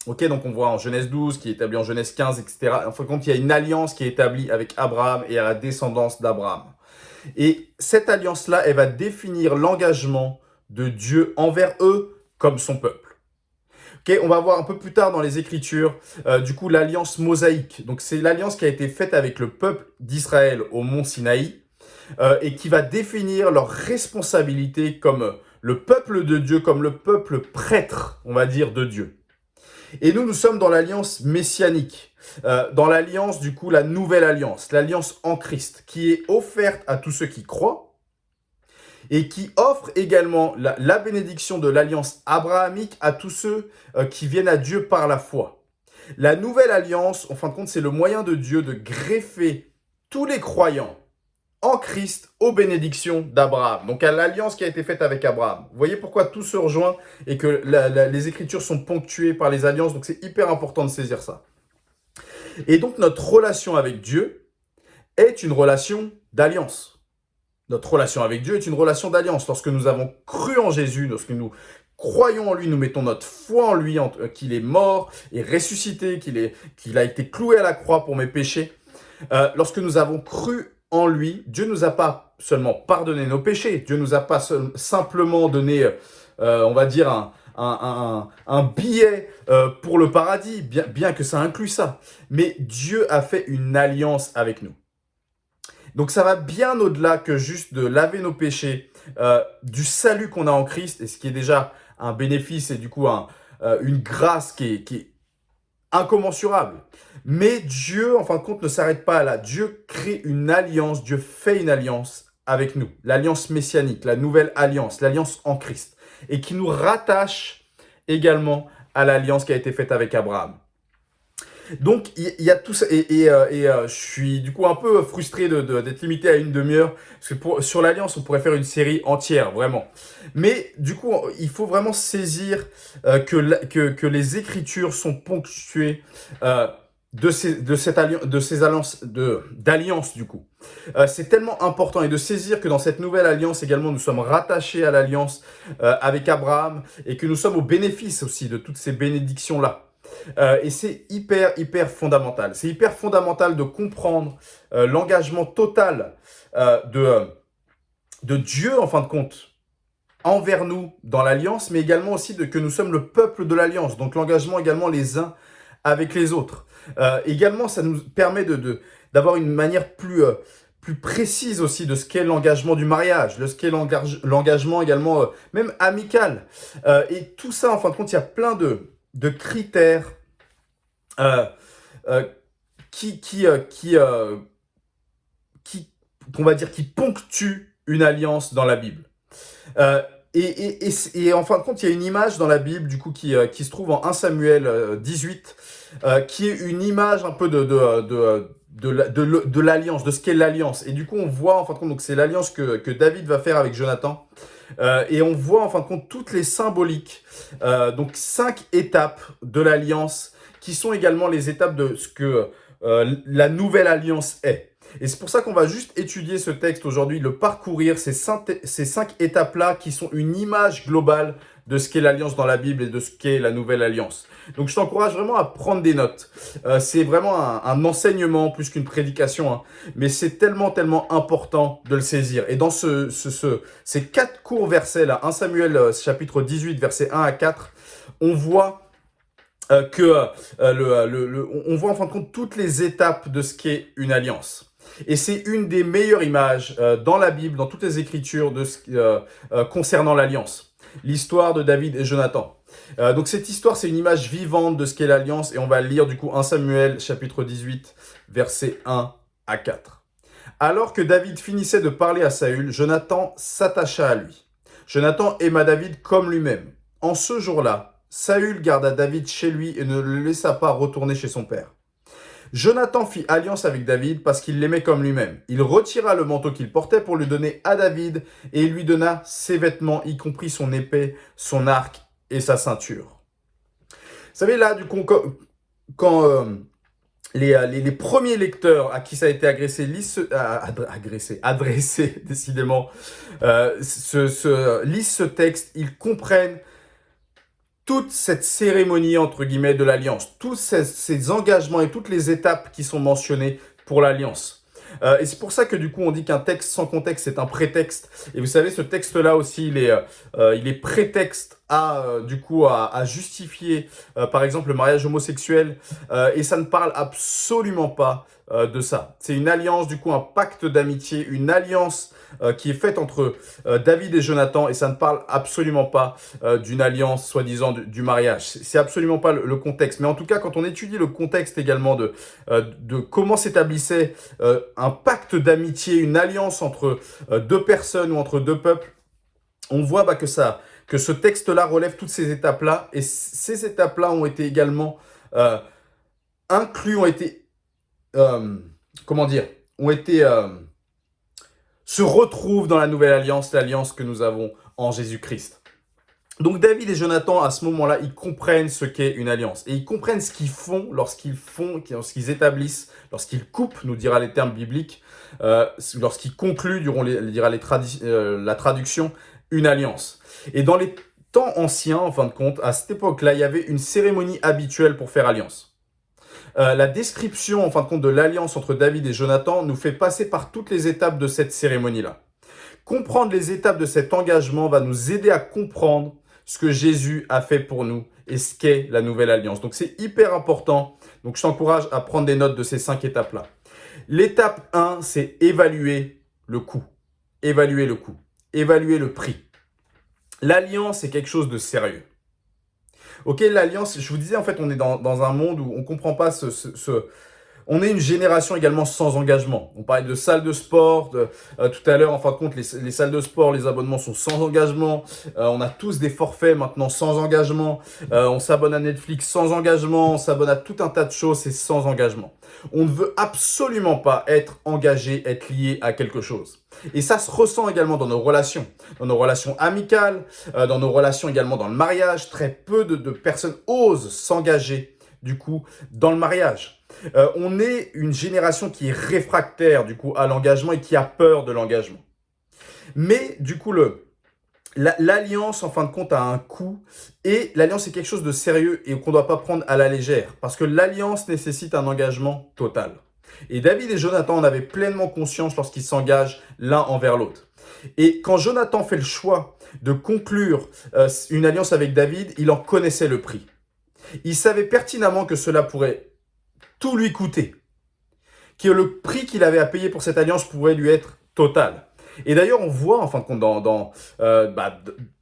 Ok, donc on voit en Genèse 12, qui est établie en Genèse 15, etc. En fin de compte, il y a une alliance qui est établie avec Abraham et à la descendance d'Abraham. Et cette alliance-là, elle va définir l'engagement de Dieu envers eux comme son peuple. Ok, on va voir un peu plus tard dans les Écritures, du coup, l'alliance mosaïque. Donc c'est l'alliance qui a été faite avec le peuple d'Israël au mont Sinaï et qui va définir leur responsabilité comme le peuple de Dieu, comme le peuple prêtre, on va dire, de Dieu. Et nous sommes dans l'alliance messianique, dans l'alliance, du coup, la nouvelle alliance, l'alliance en Christ, qui est offerte à tous ceux qui croient et qui offre également la bénédiction de l'alliance abrahamique à tous ceux qui viennent à Dieu par la foi. La nouvelle alliance, en fin de compte, c'est le moyen de Dieu de greffer tous les croyants en Christ aux bénédictions d'Abraham. Donc à l'alliance qui a été faite avec Abraham. Vous voyez pourquoi tout se rejoint et que les Écritures sont ponctuées par les alliances. Donc c'est hyper important de saisir ça. Et donc notre relation avec Dieu est une relation d'alliance. Notre relation avec Dieu est une relation d'alliance. Lorsque nous avons cru en Jésus, lorsque nous croyons en lui, nous mettons notre foi en lui, qu'il est mort et ressuscité, qu'il a été cloué à la croix pour mes péchés. Lorsque nous avons cru en lui, Dieu nous a pas seulement pardonné nos péchés, Dieu nous a pas simplement donné, on va dire, un billet pour le paradis, bien que ça inclue ça. Mais Dieu a fait une alliance avec nous. Donc ça va bien au-delà que juste de laver nos péchés, du salut qu'on a en Christ, et ce qui est déjà un bénéfice et du coup une grâce qui est incommensurable. Mais Dieu, en fin de compte, ne s'arrête pas là. Dieu crée une alliance, Dieu fait une alliance avec nous. L'alliance messianique, la nouvelle alliance, l'alliance en Christ. Et qui nous rattache également à l'alliance qui a été faite avec Abraham. Donc, il y a tout ça. Et je suis du coup un peu frustré d'être limité à une demi-heure. Parce que sur l'alliance, on pourrait faire une série entière, vraiment. Mais du coup, il faut vraiment saisir que les Écritures sont ponctuées d'alliances du coup. C'est tellement important et de saisir que dans cette nouvelle alliance également, nous sommes rattachés à l'alliance avec Abraham et que nous sommes au bénéfice aussi de toutes ces bénédictions-là. Et c'est hyper fondamental. C'est hyper fondamental de comprendre l'engagement total de Dieu, en fin de compte, envers nous dans l'alliance, mais également aussi que nous sommes le peuple de l'alliance. Donc l'engagement également les uns avec les autres. Également, ça nous permet d'avoir une manière plus précise aussi de ce qu'est l'engagement du mariage, de ce qu'est l'engagement également même amical. Et tout ça, en fin de compte, il y a plein de critères qu'on va dire qui ponctuent une alliance dans la Bible. Et en fin de compte, il y a une image dans la Bible du coup qui se trouve en 1 Samuel 18, qui est une image un peu de l'alliance, de ce qu'est l'alliance. Et du coup, on voit en fin de compte, donc c'est l'alliance que David va faire avec Jonathan. Et on voit en fin de compte toutes les symboliques, donc 5 étapes de l'alliance qui sont également les étapes de ce que la nouvelle alliance est. Et c'est pour ça qu'on va juste étudier ce texte aujourd'hui, le parcourir, ces 5 étapes-là qui sont une image globale de ce qu'est l'alliance dans la Bible et de ce qu'est la nouvelle alliance. Donc je t'encourage vraiment à prendre des notes. C'est vraiment un enseignement plus qu'une prédication, hein. Mais c'est tellement important de le saisir. Et dans ces 4 courts versets là, 1 Samuel chapitre 18, versets 1 à 4, on voit on voit en fin de compte toutes les étapes de ce qu'est une alliance. Et c'est une des meilleures images dans la Bible, dans toutes les Écritures concernant l'alliance. L'histoire de David et Jonathan. Donc cette histoire, c'est une image vivante de ce qu'est l'alliance et on va lire du coup 1 Samuel chapitre 18, versets 1 à 4. Alors que David finissait de parler à Saül, Jonathan s'attacha à lui. Jonathan aima David comme lui-même. En ce jour-là, Saül garda David chez lui et ne le laissa pas retourner chez son père. Jonathan fit alliance avec David parce qu'il l'aimait comme lui-même. Il retira le manteau qu'il portait pour le donner à David et il lui donna ses vêtements, y compris son épée, son arc et sa ceinture. Vous savez, là, du coup, quand les premiers lecteurs à qui ça a été adressé, décidément, lisent ce texte, ils comprennent toute cette cérémonie, entre guillemets, de l'alliance, tous ces engagements et toutes les étapes qui sont mentionnées pour l'alliance. Et c'est pour ça que du coup, on dit qu'un texte sans contexte, c'est un prétexte. Et vous savez, ce texte-là aussi, il est prétexte à justifier, par exemple, le mariage homosexuel. Et ça ne parle absolument pas de ça. C'est une alliance, du coup, un pacte d'amitié, une alliance qui est faite entre David et Jonathan, et ça ne parle absolument pas d'une alliance, soi-disant, du mariage. C'est absolument pas le contexte. Mais en tout cas, quand on étudie le contexte également de comment s'établissait un pacte d'amitié, une alliance entre deux personnes ou entre deux peuples, on voit que ce texte-là relève toutes ces étapes-là, et ces étapes-là ont été également inclus, se retrouvent dans la nouvelle alliance, l'alliance que nous avons en Jésus-Christ. Donc David et Jonathan, à ce moment-là, ils comprennent ce qu'est une alliance. Et ils comprennent ce qu'ils font lorsqu'ils établissent, lorsqu'ils coupent, nous dira les termes bibliques, lorsqu'ils concluent, la traduction, une alliance. Et dans les temps anciens, en fin de compte, à cette époque-là, il y avait une cérémonie habituelle pour faire alliance. La description, en fin de compte, de l'alliance entre David et Jonathan nous fait passer par toutes les étapes de cette cérémonie-là. Comprendre les étapes de cet engagement va nous aider à comprendre ce que Jésus a fait pour nous et ce qu'est la nouvelle alliance. Donc c'est hyper important. Donc je t'encourage à prendre des notes de ces 5 étapes-là. L'étape 1, c'est évaluer le coût. Évaluer le coût. Évaluer le prix. L'alliance est quelque chose de sérieux. Ok, l'alliance, je vous disais, en fait, on est dans un monde où on ne comprend pas On est une génération également sans engagement. On parlait de salles de sport. Tout à l'heure, en fin de compte, les salles de sport, les abonnements sont sans engagement. On a tous des forfaits maintenant sans engagement. On s'abonne à Netflix sans engagement. On s'abonne à tout un tas de choses, c'est sans engagement. On ne veut absolument pas être engagé, être lié à quelque chose. Et ça se ressent également dans nos relations amicales, dans nos relations également dans le mariage. Très peu de personnes osent s'engager, du coup, dans le mariage. On est une génération qui est réfractaire, du coup, à l'engagement et qui a peur de l'engagement. Mais, du coup, l'alliance, en fin de compte, a un coût. Et l'alliance est quelque chose de sérieux et qu'on ne doit pas prendre à la légère. Parce que l'alliance nécessite un engagement total. Et David et Jonathan en avaient pleinement conscience lorsqu'ils s'engagent l'un envers l'autre. Et quand Jonathan fait le choix de conclure une alliance avec David, il en connaissait le prix. Il savait pertinemment que cela pourrait tout lui coûter. Que le prix qu'il avait à payer pour cette alliance pourrait lui être total. Et d'ailleurs, on voit, en fin de compte,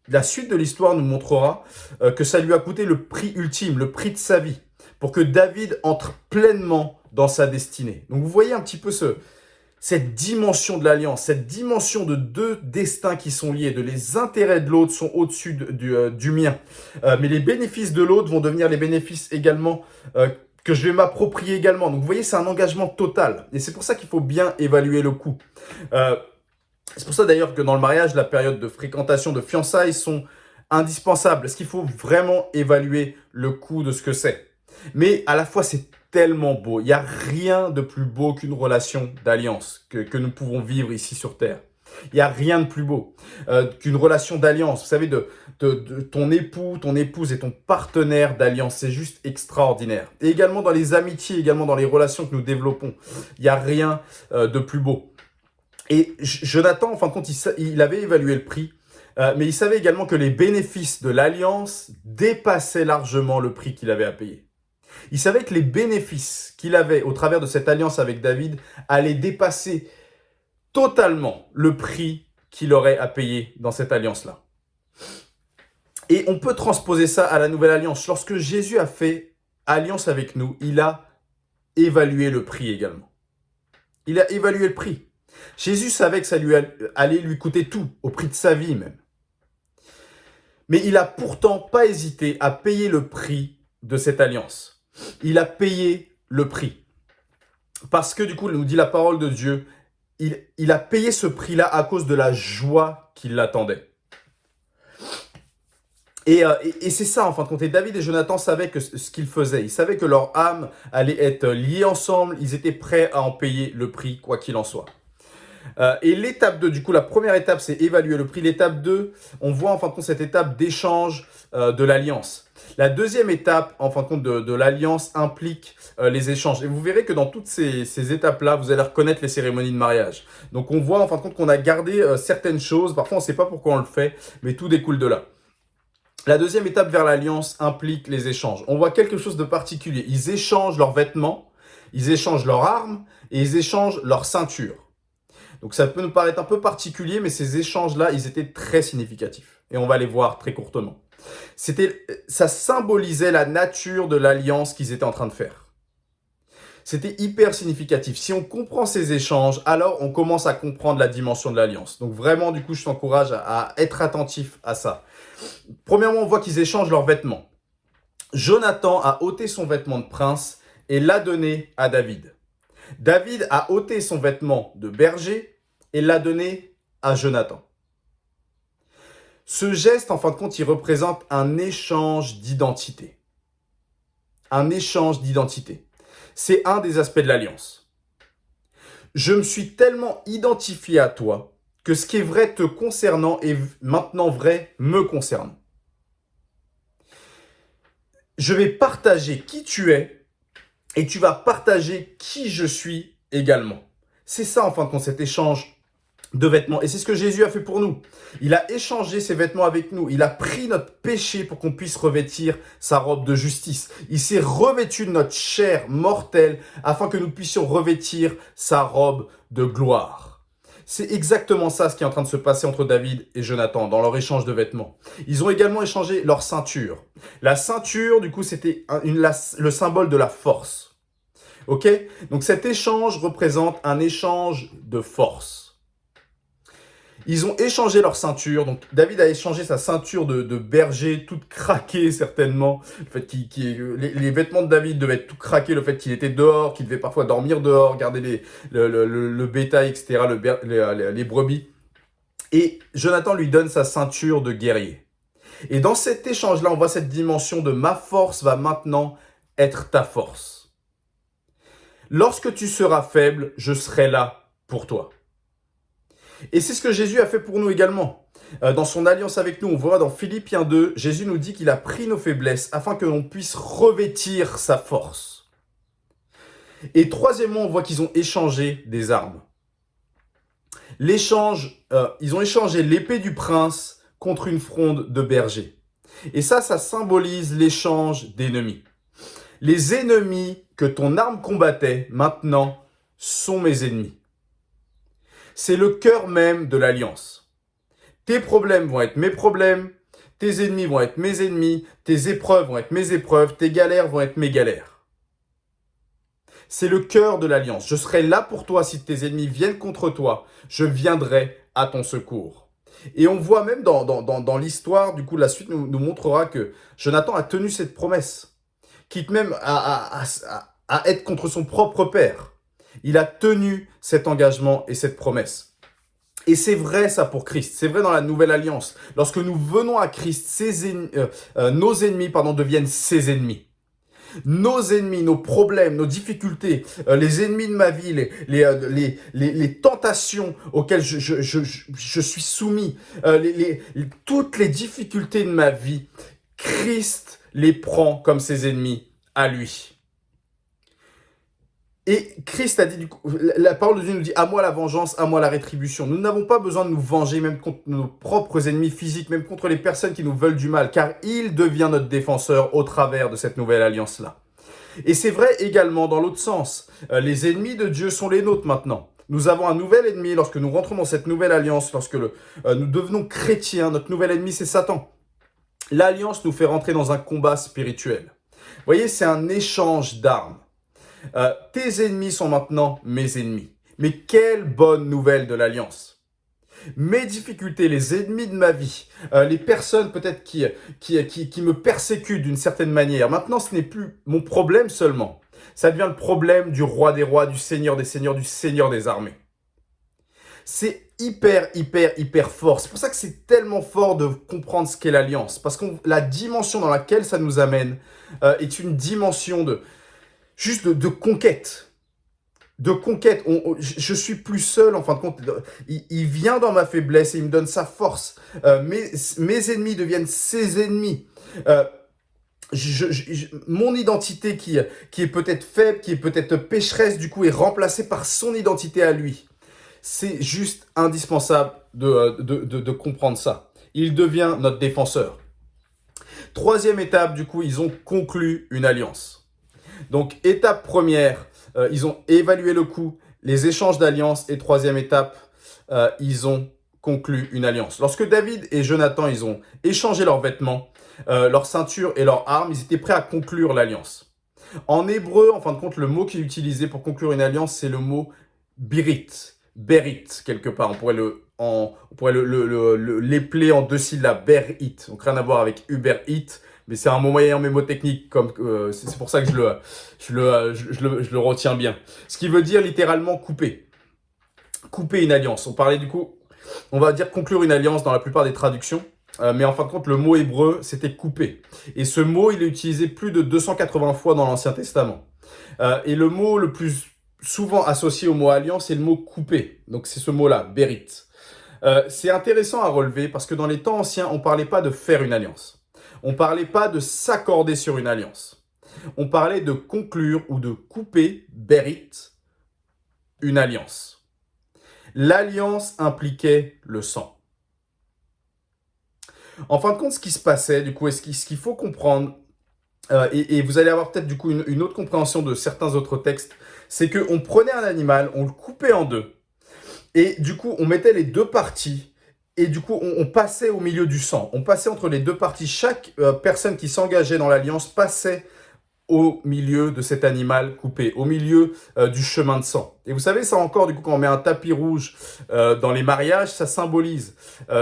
la suite de l'histoire nous montrera que ça lui a coûté le prix ultime, le prix de sa vie, pour que David entre pleinement dans sa destinée. Donc vous voyez un petit peu cette dimension de l'alliance, cette dimension de deux destins qui sont liés, de les intérêts de l'autre sont au-dessus du mien. Mais les bénéfices de l'autre vont devenir les bénéfices également que je vais m'approprier également. Donc vous voyez, c'est un engagement total. Et c'est pour ça qu'il faut bien évaluer le coût. C'est pour ça d'ailleurs que dans le mariage, la période de fréquentation, de fiançailles sont indispensables. Parce qu'il faut vraiment évaluer le coût de ce que c'est. Mais à la fois, c'est tellement beau. Il n'y a rien de plus beau qu'une relation d'alliance que nous pouvons vivre ici sur Terre. Il n'y a rien de plus beau qu'une relation d'alliance. Vous savez, de ton époux, ton épouse et ton partenaire d'alliance. C'est juste extraordinaire. Et également dans les amitiés, également dans les relations que nous développons. Il n'y a rien de plus beau. Et Jonathan, en fin de compte, il avait évalué le prix. Mais il savait également que les bénéfices de l'alliance dépassaient largement le prix qu'il avait à payer. Il savait que les bénéfices qu'il avait au travers de cette alliance avec David allaient dépasser totalement le prix qu'il aurait à payer dans cette alliance-là. Et on peut transposer ça à la nouvelle alliance. Lorsque Jésus a fait alliance avec nous, il a évalué le prix également. Il a évalué le prix. Jésus savait que ça allait lui coûter tout, au prix de sa vie même. Mais il a pourtant pas hésité à payer le prix de cette alliance. Il a payé le prix. Parce que du coup, nous dit la parole de Dieu, il a payé ce prix-là à cause de la joie qui l'attendait. Et c'est ça, en fin de compte. Et David et Jonathan savaient que ce qu'ils faisaient. Ils savaient que leur âme allait être liée ensemble. Ils étaient prêts à en payer le prix, quoi qu'il en soit. Et l'étape 2, du coup, la première étape, c'est évaluer le prix. L'étape 2, on voit en fin de compte cette étape d'échange de l'alliance. La deuxième étape, en fin de compte, de l'alliance implique les échanges. Et vous verrez que dans toutes ces étapes-là, vous allez reconnaître les cérémonies de mariage. Donc, on voit en fin de compte qu'on a gardé certaines choses. Parfois, on ne sait pas pourquoi on le fait, mais tout découle de là. La deuxième étape vers l'alliance implique les échanges. On voit quelque chose de particulier. Ils échangent leurs vêtements, ils échangent leurs armes et ils échangent leurs ceintures. Donc ça peut nous paraître un peu particulier, mais ces échanges-là, ils étaient très significatifs. Et on va les voir très courtement. Ça symbolisait la nature de l'alliance qu'ils étaient en train de faire. C'était hyper significatif. Si on comprend ces échanges, alors on commence à comprendre la dimension de l'alliance. Donc vraiment, du coup, je t'encourage à être attentif à ça. Premièrement, on voit qu'ils échangent leurs vêtements. Jonathan a ôté son vêtement de prince et l'a donné à David. David a ôté son vêtement de berger et l'a donné à Jonathan. Ce geste, en fin de compte, il représente un échange d'identité. Un échange d'identité. C'est un des aspects de l'alliance. Je me suis tellement identifié à toi que ce qui est vrai te concernant est maintenant vrai me concernant. Je vais partager qui tu es et tu vas partager qui je suis également. C'est ça, en fin de compte, cet échange de vêtements. Et c'est ce que Jésus a fait pour nous. Il a échangé ses vêtements avec nous. Il a pris notre péché pour qu'on puisse revêtir sa robe de justice. Il s'est revêtu de notre chair mortelle afin que nous puissions revêtir sa robe de gloire. C'est exactement ça ce qui est en train de se passer entre David et Jonathan dans leur échange de vêtements. Ils ont également échangé leur ceinture. La ceinture, du coup, c'était le symbole de la force. Ok ? Donc cet échange représente un échange de force. Ils ont échangé leur ceinture. Donc David a échangé sa ceinture de berger, toute craquée certainement. Le fait les vêtements de David devaient être tout craqués. Le fait qu'il était dehors, qu'il devait parfois dormir dehors, garder le bétail, etc., les brebis. Et Jonathan lui donne sa ceinture de guerrier. Et dans cet échange-là, on voit cette dimension de ma force va maintenant être ta force. Lorsque tu seras faible, je serai là pour toi. Et c'est ce que Jésus a fait pour nous également. Dans son alliance avec nous, on voit dans Philippiens 2, Jésus nous dit qu'il a pris nos faiblesses afin que l'on puisse revêtir sa force. Et troisièmement, on voit qu'ils ont échangé des armes. Ils ont échangé l'épée du prince contre une fronde de berger. Et ça symbolise l'échange d'ennemis. Les ennemis que ton arme combattait, maintenant, sont mes ennemis. C'est le cœur même de l'alliance. Tes problèmes vont être mes problèmes, tes ennemis vont être mes ennemis, tes épreuves vont être mes épreuves, tes galères vont être mes galères. C'est le cœur de l'alliance. Je serai là pour toi si tes ennemis viennent contre toi. Je viendrai à ton secours. Et on voit même dans l'histoire, du coup, la suite nous montrera que Jonathan a tenu cette promesse, quitte même à être contre son propre père. Il a tenu cet engagement et cette promesse. Et c'est vrai ça pour Christ, c'est vrai dans la nouvelle alliance. Lorsque nous venons à Christ, nos ennemis deviennent ses ennemis. Nos ennemis, nos problèmes, nos difficultés, les ennemis de ma vie, les tentations auxquelles je suis soumis, toutes les difficultés de ma vie, Christ les prend comme ses ennemis à lui. Et Christ a dit, du coup, la parole de Dieu nous dit, à moi la vengeance, à moi la rétribution. Nous n'avons pas besoin de nous venger même contre nos propres ennemis physiques, même contre les personnes qui nous veulent du mal, car il devient notre défenseur au travers de cette nouvelle alliance-là. Et c'est vrai également dans l'autre sens. Les ennemis de Dieu sont les nôtres maintenant. Nous avons un nouvel ennemi lorsque nous rentrons dans cette nouvelle alliance, lorsque nous devenons chrétiens. Notre nouvel ennemi, c'est Satan. L'alliance nous fait rentrer dans un combat spirituel. Vous voyez, c'est un échange d'armes. Tes ennemis sont maintenant mes ennemis. Mais quelle bonne nouvelle de l'alliance. mes difficultés, les ennemis de ma vie, les personnes peut-être qui me persécutent d'une certaine manière. Maintenant, ce n'est plus mon problème seulement. Ça devient le problème du roi des rois, du seigneur des seigneurs, du seigneur des armées. C'est hyper fort. C'est pour ça que c'est tellement fort de comprendre ce qu'est l'alliance. Parce que la dimension dans laquelle ça nous amène est une dimension de conquête. De conquête. Je suis plus seul, en fin de compte. Il vient dans ma faiblesse et il me donne sa force. Mes ennemis deviennent ses ennemis. Mon identité qui est peut-être faible, qui est peut-être pécheresse, du coup, est remplacée par son identité à lui. C'est juste indispensable de comprendre ça. Il devient notre défenseur. Troisième étape, du coup, ils ont conclu une alliance. Donc, étape première, ils ont évalué le coût, les échanges d'alliance. Et troisième étape, ils ont conclu une alliance. Lorsque David et Jonathan, ils ont échangé leurs vêtements, leurs ceintures et leurs armes, ils étaient prêts à conclure l'alliance. En hébreu, en fin de compte, le mot qui est utilisé pour conclure une alliance, c'est le mot birit. Berit, quelque part. On pourrait l'épeler en 2 syllabes. Berit. Donc, rien à voir avec Uber Eats, mais c'est un mot moyen mémotechnique. C'est pour ça que je le retiens bien. Ce qui veut dire littéralement couper. Couper une alliance. On parlait du coup, on va dire conclure une alliance dans la plupart des traductions. Mais en fin de compte, le mot hébreu, c'était couper. Et ce mot, il est utilisé plus de 280 fois dans l'Ancien Testament. Et le mot le plus souvent associé au mot alliance, c'est le mot couper. Donc c'est ce mot-là, berit. C'est intéressant à relever parce que dans les temps anciens, on ne parlait pas de faire une alliance. On ne parlait pas de s'accorder sur une alliance. On parlait de conclure ou de couper, berit, une alliance. L'alliance impliquait le sang. En fin de compte, ce qui se passait, du coup, ce qu'il faut comprendre, et vous allez avoir peut-être du coup une autre compréhension de certains autres textes, c'est qu'on prenait un animal, on le coupait en deux, et du coup on mettait les deux parties, et du coup on passait au milieu du sang, on passait entre les deux parties. Chaque personne qui s'engageait dans l'alliance passait au milieu de cet animal coupé, au milieu du chemin de sang. Et vous savez, ça encore, du coup, quand on met un tapis rouge dans les mariages, ça symbolise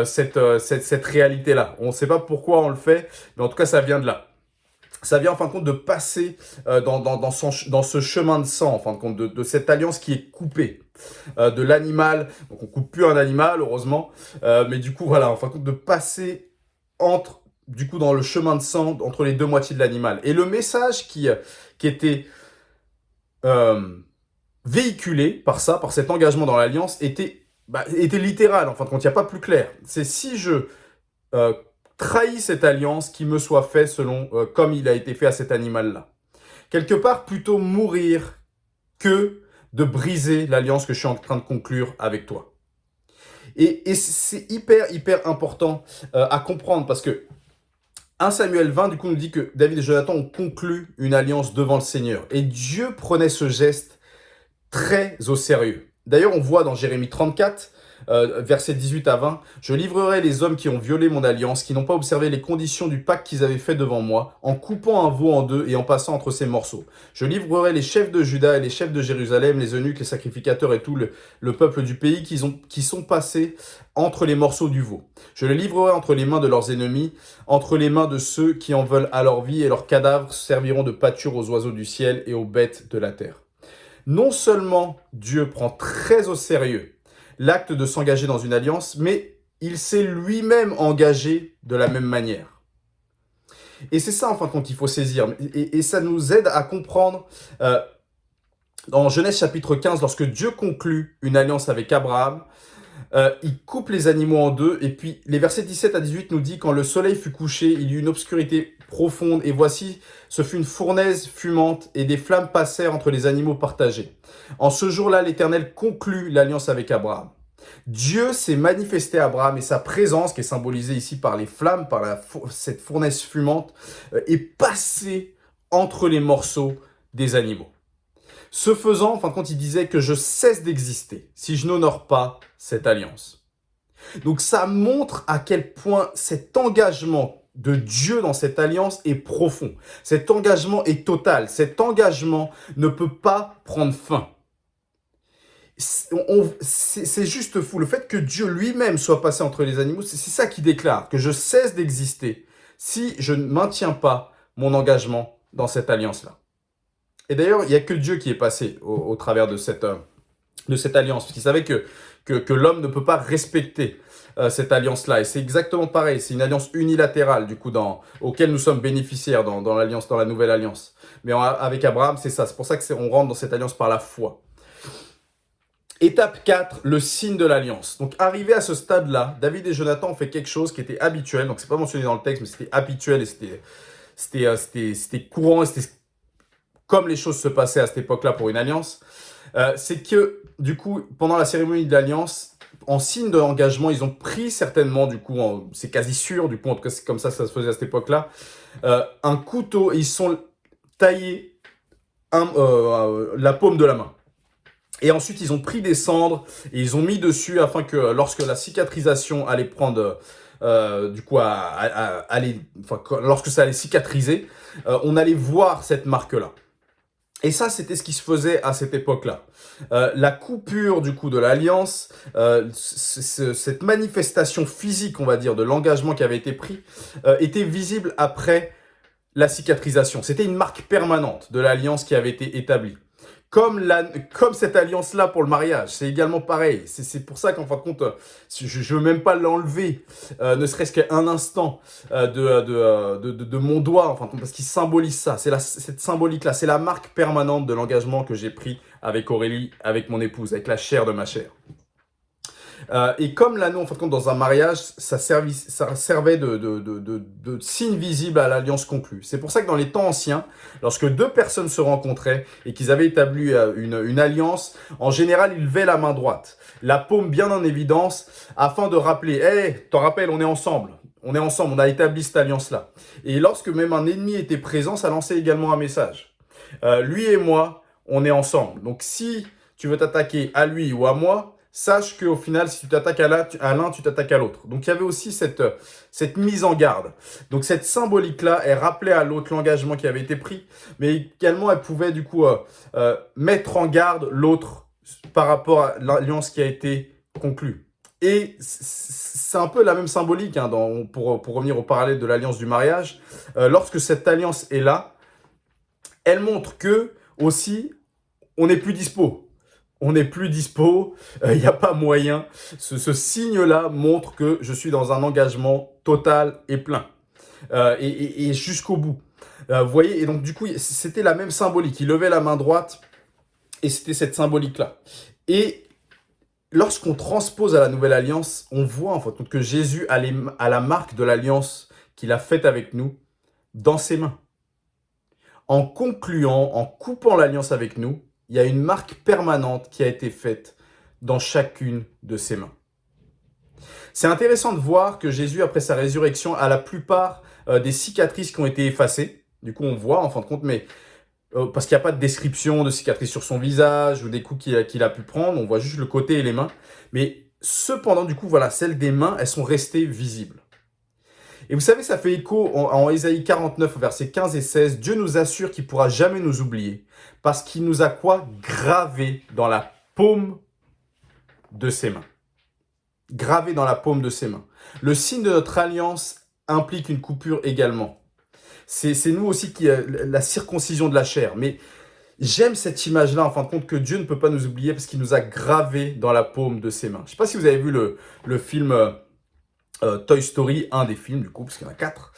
cette réalité-là. On ne sait pas pourquoi on le fait, mais en tout cas, ça vient de là. Ça vient en fin de compte de passer dans ce chemin de sang, en fin de compte, de cette alliance qui est coupée de l'animal. Donc on coupe plus un animal, heureusement, mais du coup, voilà, en fin de compte, de passer dans le chemin de sang entre les deux moitiés de l'animal. Et le message qui était véhiculé par cet engagement dans l'alliance était littéral, en fin de compte, il n'y a pas plus clair. C'est si je trahis cette alliance, qui me soit fait selon comme il a été fait à cet animal-là. Quelque part, plutôt mourir que de briser l'alliance que je suis en train de conclure avec toi. Et c'est hyper important à comprendre, parce que 1 Samuel 20, du coup, nous dit que David et Jonathan ont conclu une alliance devant le Seigneur. Et Dieu prenait ce geste très au sérieux. D'ailleurs, on voit dans Jérémie 34, versets 18 à 20, « Je livrerai les hommes qui ont violé mon alliance, qui n'ont pas observé les conditions du pacte qu'ils avaient fait devant moi, en coupant un veau en deux et en passant entre ses morceaux. Je livrerai les chefs de Juda et les chefs de Jérusalem, les eunuques, les sacrificateurs et tout le peuple du pays qui sont passés entre les morceaux du veau. Je les livrerai entre les mains de leurs ennemis, entre les mains de ceux qui en veulent à leur vie, et leurs cadavres serviront de pâture aux oiseaux du ciel et aux bêtes de la terre. » Non seulement Dieu prend très au sérieux l'acte de s'engager dans une alliance, mais il s'est lui-même engagé de la même manière. Et c'est ça, en fin de compte, qu'il faut saisir. Et ça nous aide à comprendre, dans Genèse chapitre 15, lorsque Dieu conclut une alliance avec Abraham, il coupe les animaux en deux, et puis les versets 17 à 18 nous dit « Quand le soleil fut couché, il y eut une obscurité profonde, et voici, ce fut une fournaise fumante, et des flammes passèrent entre les animaux partagés. En ce jour-là, l'Éternel conclut l'alliance avec Abraham. » Dieu s'est manifesté à Abraham, et sa présence, qui est symbolisée ici par les flammes, par cette fournaise fumante, est passée entre les morceaux des animaux. Ce faisant, en fin de compte, il disait que je cesse d'exister si je n'honore pas cette alliance. Donc ça montre à quel point cet engagement de Dieu dans cette alliance est profond. Cet engagement est total. Cet engagement ne peut pas prendre fin. c'est juste fou. Le fait que Dieu lui-même soit passé entre les animaux, c'est ça qui déclare que je cesse d'exister si je ne maintiens pas mon engagement dans cette alliance-là. Et d'ailleurs, il n'y a que Dieu qui est passé au travers de cette alliance, parce qu'il savait que l'homme ne peut pas respecter cette alliance-là. Et c'est exactement pareil, c'est une alliance unilatérale, du coup, auquel nous sommes bénéficiaires dans l'alliance, dans la nouvelle alliance. Mais avec Abraham, c'est ça. C'est pour ça qu'on rentre dans cette alliance par la foi. Étape 4, le signe de l'alliance. Donc, arrivé à ce stade-là, David et Jonathan ont fait quelque chose qui était habituel. Donc, c'est pas mentionné dans le texte, mais c'était habituel et c'était courant et c'était comme les choses se passaient à cette époque-là pour une alliance. C'est que, du coup, pendant la cérémonie de l'alliance, en signe d'engagement, ils ont pris certainement, du coup, c'est quasi sûr, du coup, en tout cas, c'est comme ça se faisait à cette époque-là, un couteau et ils sont taillés la paume de la main. Et ensuite, ils ont pris des cendres et ils ont mis dessus afin que lorsque la cicatrisation allait prendre, du coup, lorsque ça allait cicatriser, on allait voir cette marque-là. Et ça, c'était ce qui se faisait à cette époque-là. La coupure, du coup, de l'alliance, cette manifestation physique, on va dire, de l'engagement qui avait été pris, était visible après la cicatrisation. C'était une marque permanente de l'alliance qui avait été établie. Comme cette alliance-là pour le mariage, c'est également pareil. C'est pour ça qu'en fin de compte, je ne veux même pas l'enlever, ne serait-ce qu'un instant de mon doigt, en fin de compte, parce qu'il symbolise ça. C'est cette symbolique-là, c'est la marque permanente de l'engagement que j'ai pris avec Aurélie, avec mon épouse, avec la chair de ma chair. Et comme l'anneau, en fin de compte, dans un mariage, ça servait de signe visible à l'alliance conclue. C'est pour ça que dans les temps anciens, lorsque deux personnes se rencontraient et qu'ils avaient établi une alliance, en général, ils levaient la main droite, la paume bien en évidence, afin de rappeler « Hey, t'en rappelles, on est ensemble, on a établi cette alliance-là. » Et lorsque même un ennemi était présent, ça lançait également un message. Lui et moi, on est ensemble. Donc si tu veux t'attaquer à lui ou à moi, sache qu'au final, si tu t'attaques à l'un, tu t'attaques à l'autre. Donc, il y avait aussi cette mise en garde. Donc, cette symbolique-là, elle rappelait à l'autre l'engagement qui avait été pris, mais également, elle pouvait du coup mettre en garde l'autre par rapport à l'alliance qui a été conclue. Et c'est un peu la même symbolique, hein, pour revenir au parallèle de l'alliance du mariage. Lorsque cette alliance est là, elle montre que aussi, on n'est plus dispo. On n'est plus dispo, il n'y a pas moyen. Ce signe-là montre que je suis dans un engagement total et plein. Et jusqu'au bout. Vous voyez, et donc du coup, c'était la même symbolique. Il levait la main droite et c'était cette symbolique-là. Et lorsqu'on transpose à la nouvelle alliance, on voit en fait que Jésus a la marque de l'alliance qu'il a faite avec nous dans ses mains. En concluant, en coupant l'alliance avec nous, il y a une marque permanente qui a été faite dans chacune de ses mains. C'est intéressant de voir que Jésus, après sa résurrection, a la plupart des cicatrices qui ont été effacées. Du coup, on voit en fin de compte, mais parce qu'il n'y a pas de description de cicatrices sur son visage ou des coups qu'il a pu prendre, on voit juste le côté et les mains. Mais cependant, du coup, voilà, celles des mains, elles sont restées visibles. Et vous savez, ça fait écho en Ésaïe 49, versets 15 et 16. Dieu nous assure qu'il ne pourra jamais nous oublier parce qu'il nous a quoi? Gravé dans la paume de ses mains. Gravé dans la paume de ses mains. Le signe de notre alliance implique une coupure également. C'est nous aussi qui la circoncision de la chair. Mais j'aime cette image-là, en fin de compte, que Dieu ne peut pas nous oublier parce qu'il nous a gravé dans la paume de ses mains. Je ne sais pas si vous avez vu le film Toy Story, un des films du coup, parce qu'il y en a 4.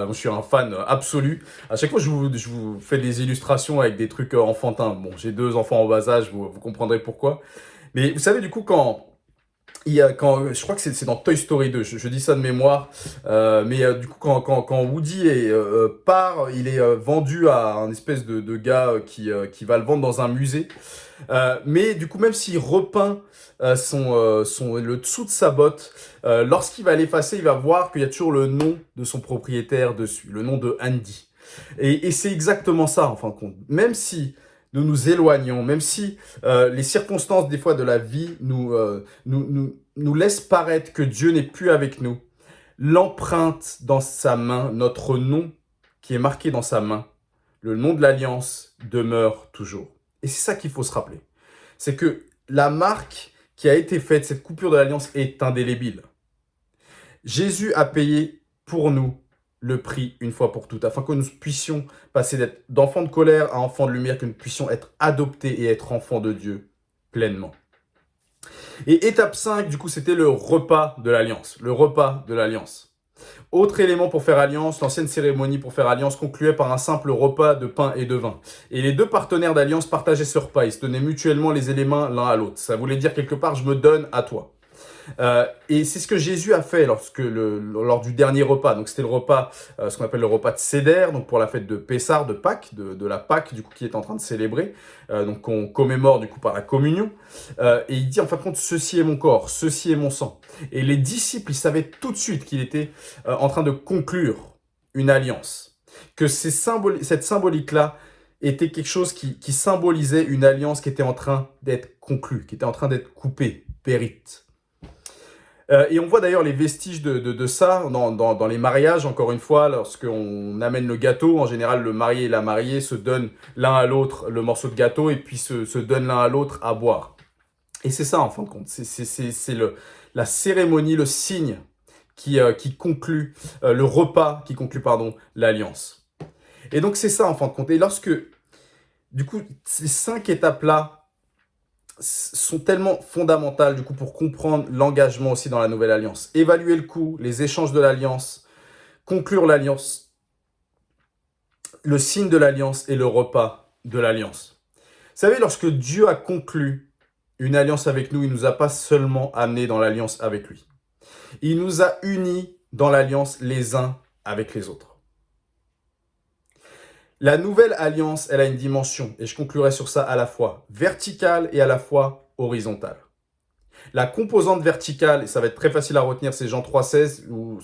Je suis un fan absolu. À chaque fois, je vous fais des illustrations avec des trucs enfantins. Bon, j'ai 2 enfants en bas âge, vous comprendrez pourquoi. Mais vous savez, du coup, je crois que c'est dans Toy Story 2, je dis ça de mémoire, mais du coup quand Woody part, il est vendu à un espèce de gars qui va le vendre dans un musée, mais du coup même s'il repeint le dessous de sa botte, lorsqu'il va l'effacer, il va voir qu'il y a toujours le nom de son propriétaire dessus, le nom de Andy. Et c'est exactement ça en fin de compte, même si nous nous éloignons, même si les circonstances des fois de la vie nous laissent paraître que Dieu n'est plus avec nous, l'empreinte dans sa main, notre nom qui est marqué dans sa main, le nom de l'alliance demeure toujours. Et c'est ça qu'il faut se rappeler. C'est que la marque qui a été faite, cette coupure de l'alliance est indélébile. Jésus a payé pour nous le prix une fois pour toutes, afin que nous puissions passer d'enfants de colère à enfants de lumière, que nous puissions être adoptés et être enfants de Dieu pleinement. Et étape 5, du coup, c'était le repas de l'alliance. Le repas de l'alliance. Autre élément pour faire alliance, l'ancienne cérémonie pour faire alliance concluait par un simple repas de pain et de vin. Et les deux partenaires d'alliance partageaient ce repas, ils se donnaient mutuellement les éléments l'un à l'autre. Ça voulait dire quelque part, je me donne à toi. Et c'est ce que Jésus a fait lors du dernier repas. Donc c'était le repas, ce qu'on appelle le repas de Seder, donc pour la fête de Pessar, de Pâques, de la Pâque du coup qui est en train de célébrer, donc qu'on commémore du coup par la communion. Et il dit en fin de compte, ceci est mon corps, ceci est mon sang. Et les disciples, ils savaient tout de suite qu'il était en train de conclure une alliance, que cette symbolique-là était quelque chose qui symbolisait une alliance qui était en train d'être conclue, qui était en train d'être coupée, périte. Et on voit d'ailleurs les vestiges de ça dans les mariages, encore une fois, lorsqu'on amène le gâteau, en général le marié et la mariée se donnent l'un à l'autre le morceau de gâteau et puis se donnent l'un à l'autre à boire. Et c'est ça en fin de compte, c'est la cérémonie, le signe qui conclut, le repas qui conclut l'alliance. Et donc c'est ça en fin de compte. Et lorsque, du coup, ces 5 étapes-là sont tellement fondamentales du coup pour comprendre l'engagement aussi dans la nouvelle alliance. Évaluer le coût, les échanges de l'alliance, conclure l'alliance, le signe de l'alliance et le repas de l'alliance. Vous savez, lorsque Dieu a conclu une alliance avec nous, il ne nous a pas seulement amenés dans l'alliance avec lui. Il nous a unis dans l'alliance les uns avec les autres. La nouvelle alliance, elle a une dimension, et je conclurai sur ça à la fois verticale et à la fois horizontale. La composante verticale, et ça va être très facile à retenir, c'est Jean 3,16, où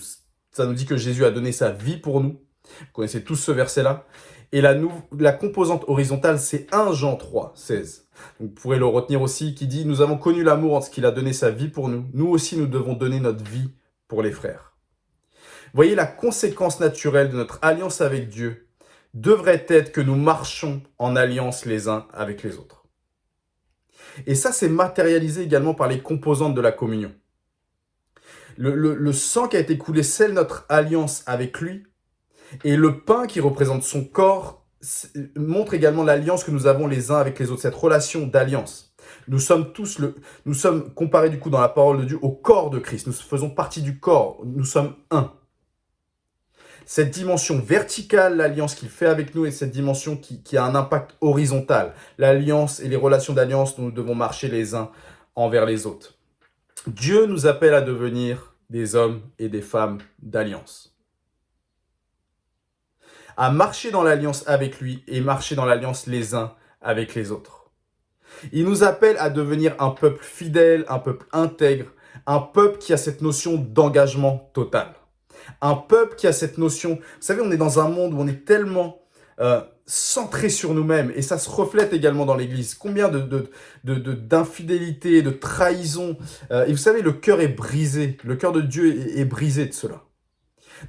ça nous dit que Jésus a donné sa vie pour nous. Vous connaissez tous ce verset-là. Et la composante horizontale, c'est 1 Jean 3,16. Vous pourrez le retenir aussi, qui dit « Nous avons connu l'amour en ce qu'il a donné sa vie pour nous. Nous aussi, nous devons donner notre vie pour les frères. » Voyez, la conséquence naturelle de notre alliance avec Dieu devrait être que nous marchons en alliance les uns avec les autres. Et ça, c'est matérialisé également par les composantes de la communion. Le sang qui a été coulé scelle notre alliance avec lui, et le pain qui représente son corps montre également l'alliance que nous avons les uns avec les autres, cette relation d'alliance. Nous sommes comparés du coup dans la parole de Dieu au corps de Christ. Nous faisons partie du corps, nous sommes un. Cette dimension verticale, l'alliance qu'il fait avec nous, et cette dimension qui a un impact horizontal, l'alliance et les relations d'alliance dont nous devons marcher les uns envers les autres. Dieu nous appelle à devenir des hommes et des femmes d'alliance. À marcher dans l'alliance avec lui et marcher dans l'alliance les uns avec les autres. Il nous appelle à devenir un peuple fidèle, un peuple intègre, un peuple qui a cette notion d'engagement total. Un peuple qui a cette notion, vous savez, on est dans un monde où on est tellement centré sur nous-mêmes, et ça se reflète également dans l'Église. Combien d'infidélité, de trahison, et vous savez, le cœur est brisé, le cœur de Dieu est brisé de cela.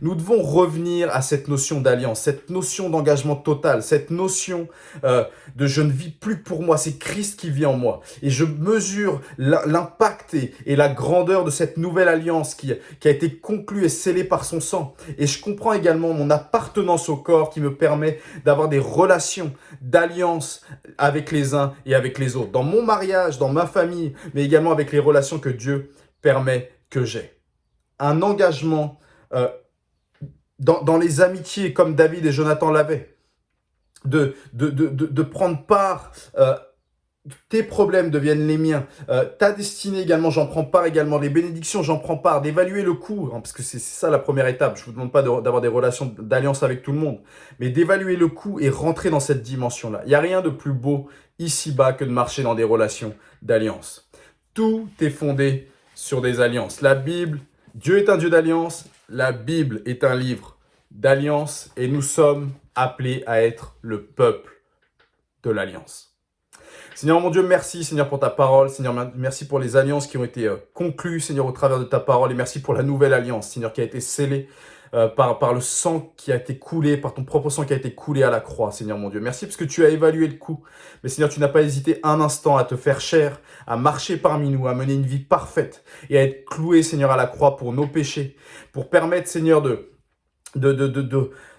Nous devons revenir à cette notion d'alliance, cette notion d'engagement total, cette notion de je ne vis plus pour moi, c'est Christ qui vit en moi. Et je mesure l'impact et la grandeur de cette nouvelle alliance qui a été conclue et scellée par son sang. Et je comprends également mon appartenance au corps qui me permet d'avoir des relations d'alliance avec les uns et avec les autres. Dans mon mariage, dans ma famille, mais également avec les relations que Dieu permet que j'ai. Un engagement dans les amitiés comme David et Jonathan l'avaient, de prendre part, tes problèmes deviennent les miens, ta destinée également, j'en prends part également, les bénédictions, j'en prends part, d'évaluer le coût, hein, parce que c'est ça la première étape, je ne vous demande pas d'avoir des relations d'alliance avec tout le monde, mais d'évaluer le coût et rentrer dans cette dimension-là. Il n'y a rien de plus beau ici-bas que de marcher dans des relations d'alliance. Tout est fondé sur des alliances. La Bible, Dieu est un Dieu d'alliance, la Bible est un livre d'alliance et nous sommes appelés à être le peuple de l'alliance. Seigneur mon Dieu, merci Seigneur pour ta parole. Seigneur, merci pour les alliances qui ont été conclues, Seigneur, au travers de ta parole. Et merci pour la nouvelle alliance, Seigneur, qui a été scellée par le sang qui a été coulé, par ton propre sang qui a été coulé à la croix, Seigneur mon Dieu. Merci parce que tu as évalué le coût. Mais Seigneur, tu n'as pas hésité un instant à te faire chair, à marcher parmi nous, à mener une vie parfaite et à être cloué, Seigneur, à la croix pour nos péchés, pour permettre, Seigneur,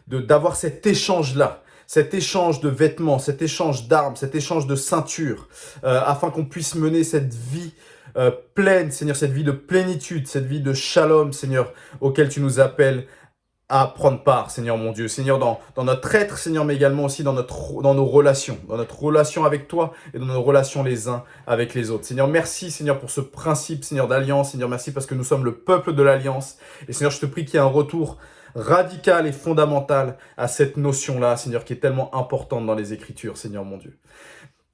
d'avoir cet échange-là, cet échange de vêtements, cet échange d'armes, cet échange de ceintures, afin qu'on puisse mener cette vie pleine, Seigneur, cette vie de plénitude, cette vie de shalom, Seigneur, auquel tu nous appelles à prendre part, Seigneur mon Dieu. Seigneur, dans notre être, Seigneur, mais également aussi dans nos relations, dans notre relation avec toi et dans nos relations les uns avec les autres. Seigneur, merci, Seigneur, pour ce principe, Seigneur, d'alliance. Seigneur, merci parce que nous sommes le peuple de l'alliance. Et Seigneur, je te prie qu'il y ait un retour radical et fondamental à cette notion-là, Seigneur, qui est tellement importante dans les Écritures, Seigneur mon Dieu.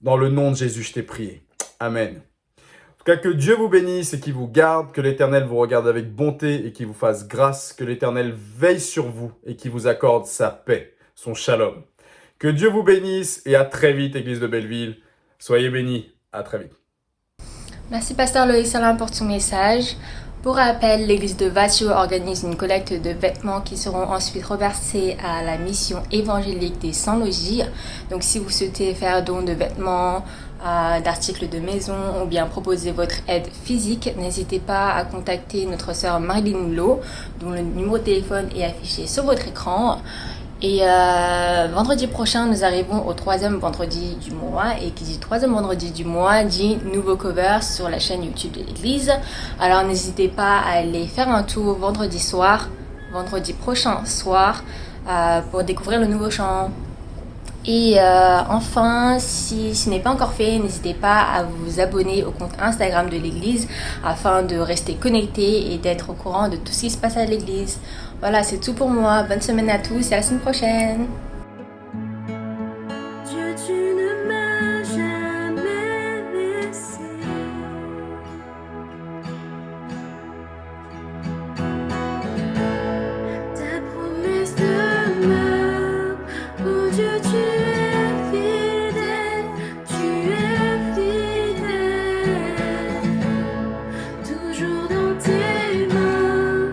Dans le nom de Jésus, je t'ai prié. Amen. En tout cas, que Dieu vous bénisse et qu'il vous garde, que l'Éternel vous regarde avec bonté et qu'il vous fasse grâce, que l'Éternel veille sur vous et qu'il vous accorde sa paix, son shalom. Que Dieu vous bénisse et à très vite, Église de Belleville. Soyez bénis, à très vite. Merci Pasteur Loïc Alain pour ton message. Pour rappel, l'église de Vatio organise une collecte de vêtements qui seront ensuite reversés à la mission évangélique des sans-logis. Donc si vous souhaitez faire don de vêtements, d'articles de maison ou bien proposer votre aide physique, n'hésitez pas à contacter notre sœur Marilyn Lowe, dont le numéro de téléphone est affiché sur votre écran. Et vendredi prochain, nous arrivons au 3e vendredi du mois. Et qui dit 3e vendredi du mois, dit nouveau cover sur la chaîne YouTube de l'église. Alors n'hésitez pas à aller faire un tour vendredi prochain soir, pour découvrir le nouveau chant. Et enfin, si ce n'est pas encore fait, n'hésitez pas à vous abonner au compte Instagram de l'église afin de rester connecté et d'être au courant de tout ce qui se passe à l'église. Voilà, c'est tout pour moi. Bonne semaine à tous et à la semaine prochaine. Dieu, tu ne m'as jamais laissé. Ta promesse demeure. Oh Dieu, tu es fidèle, tu es fidèle. Toujours dans tes mains.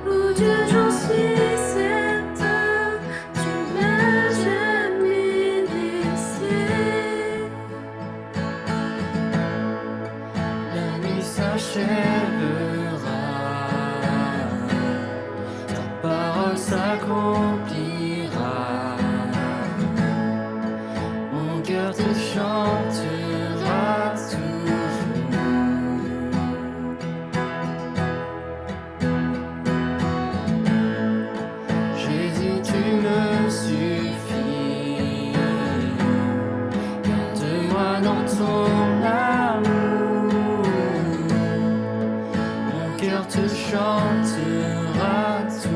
Oh Dieu, j'en suis certain, tu m'as jamais laissé. La nuit s'achèvera, ta parole s'accomplira. Mon cœur te chantera toujours. Jésus, tu me suffis. Garde-moi dans ton amour. Mon cœur te chantera toujours.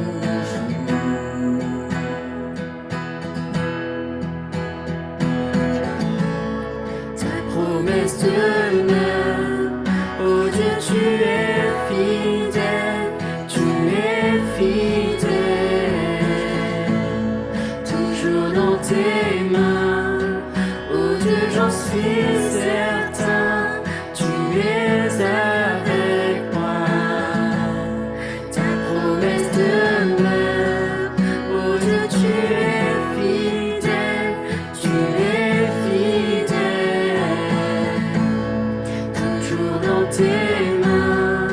Ta promesse demeure. Oh Dieu, tu es fidèle, tu es fidèle. Toujours dans tes mains. Oh Dieu, j'en suis certain, tu es avec moi. Ta promesse demeure. Oh Dieu, tu es fidèle, tu es fidèle. Toujours dans tes mains.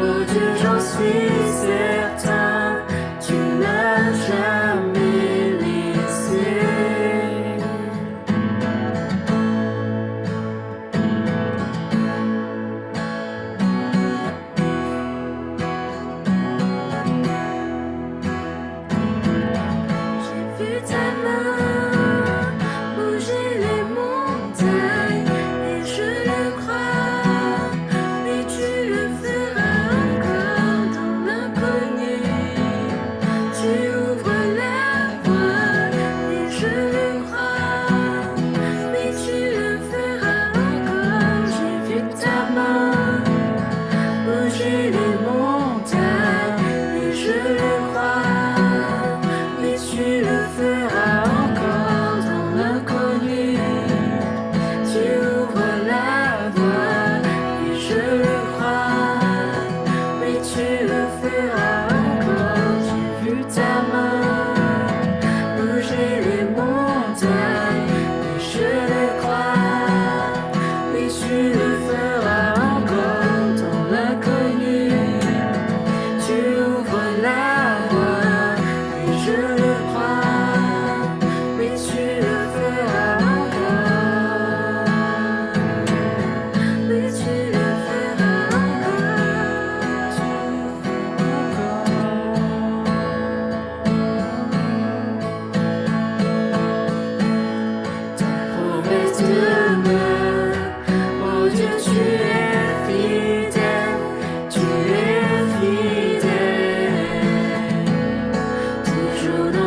Oh Dieu, j'en suis certain, tu m'as jamais laissé. J'ai vu ta main bouger les montagnes et je le crois, mais tu le feras encore dans l'inconnu. Tu ouvres la voie et je le crois, mais tu le feras encore. J'ai vu ta main bouger les montagnes et je le crois, mais tu le feras jour de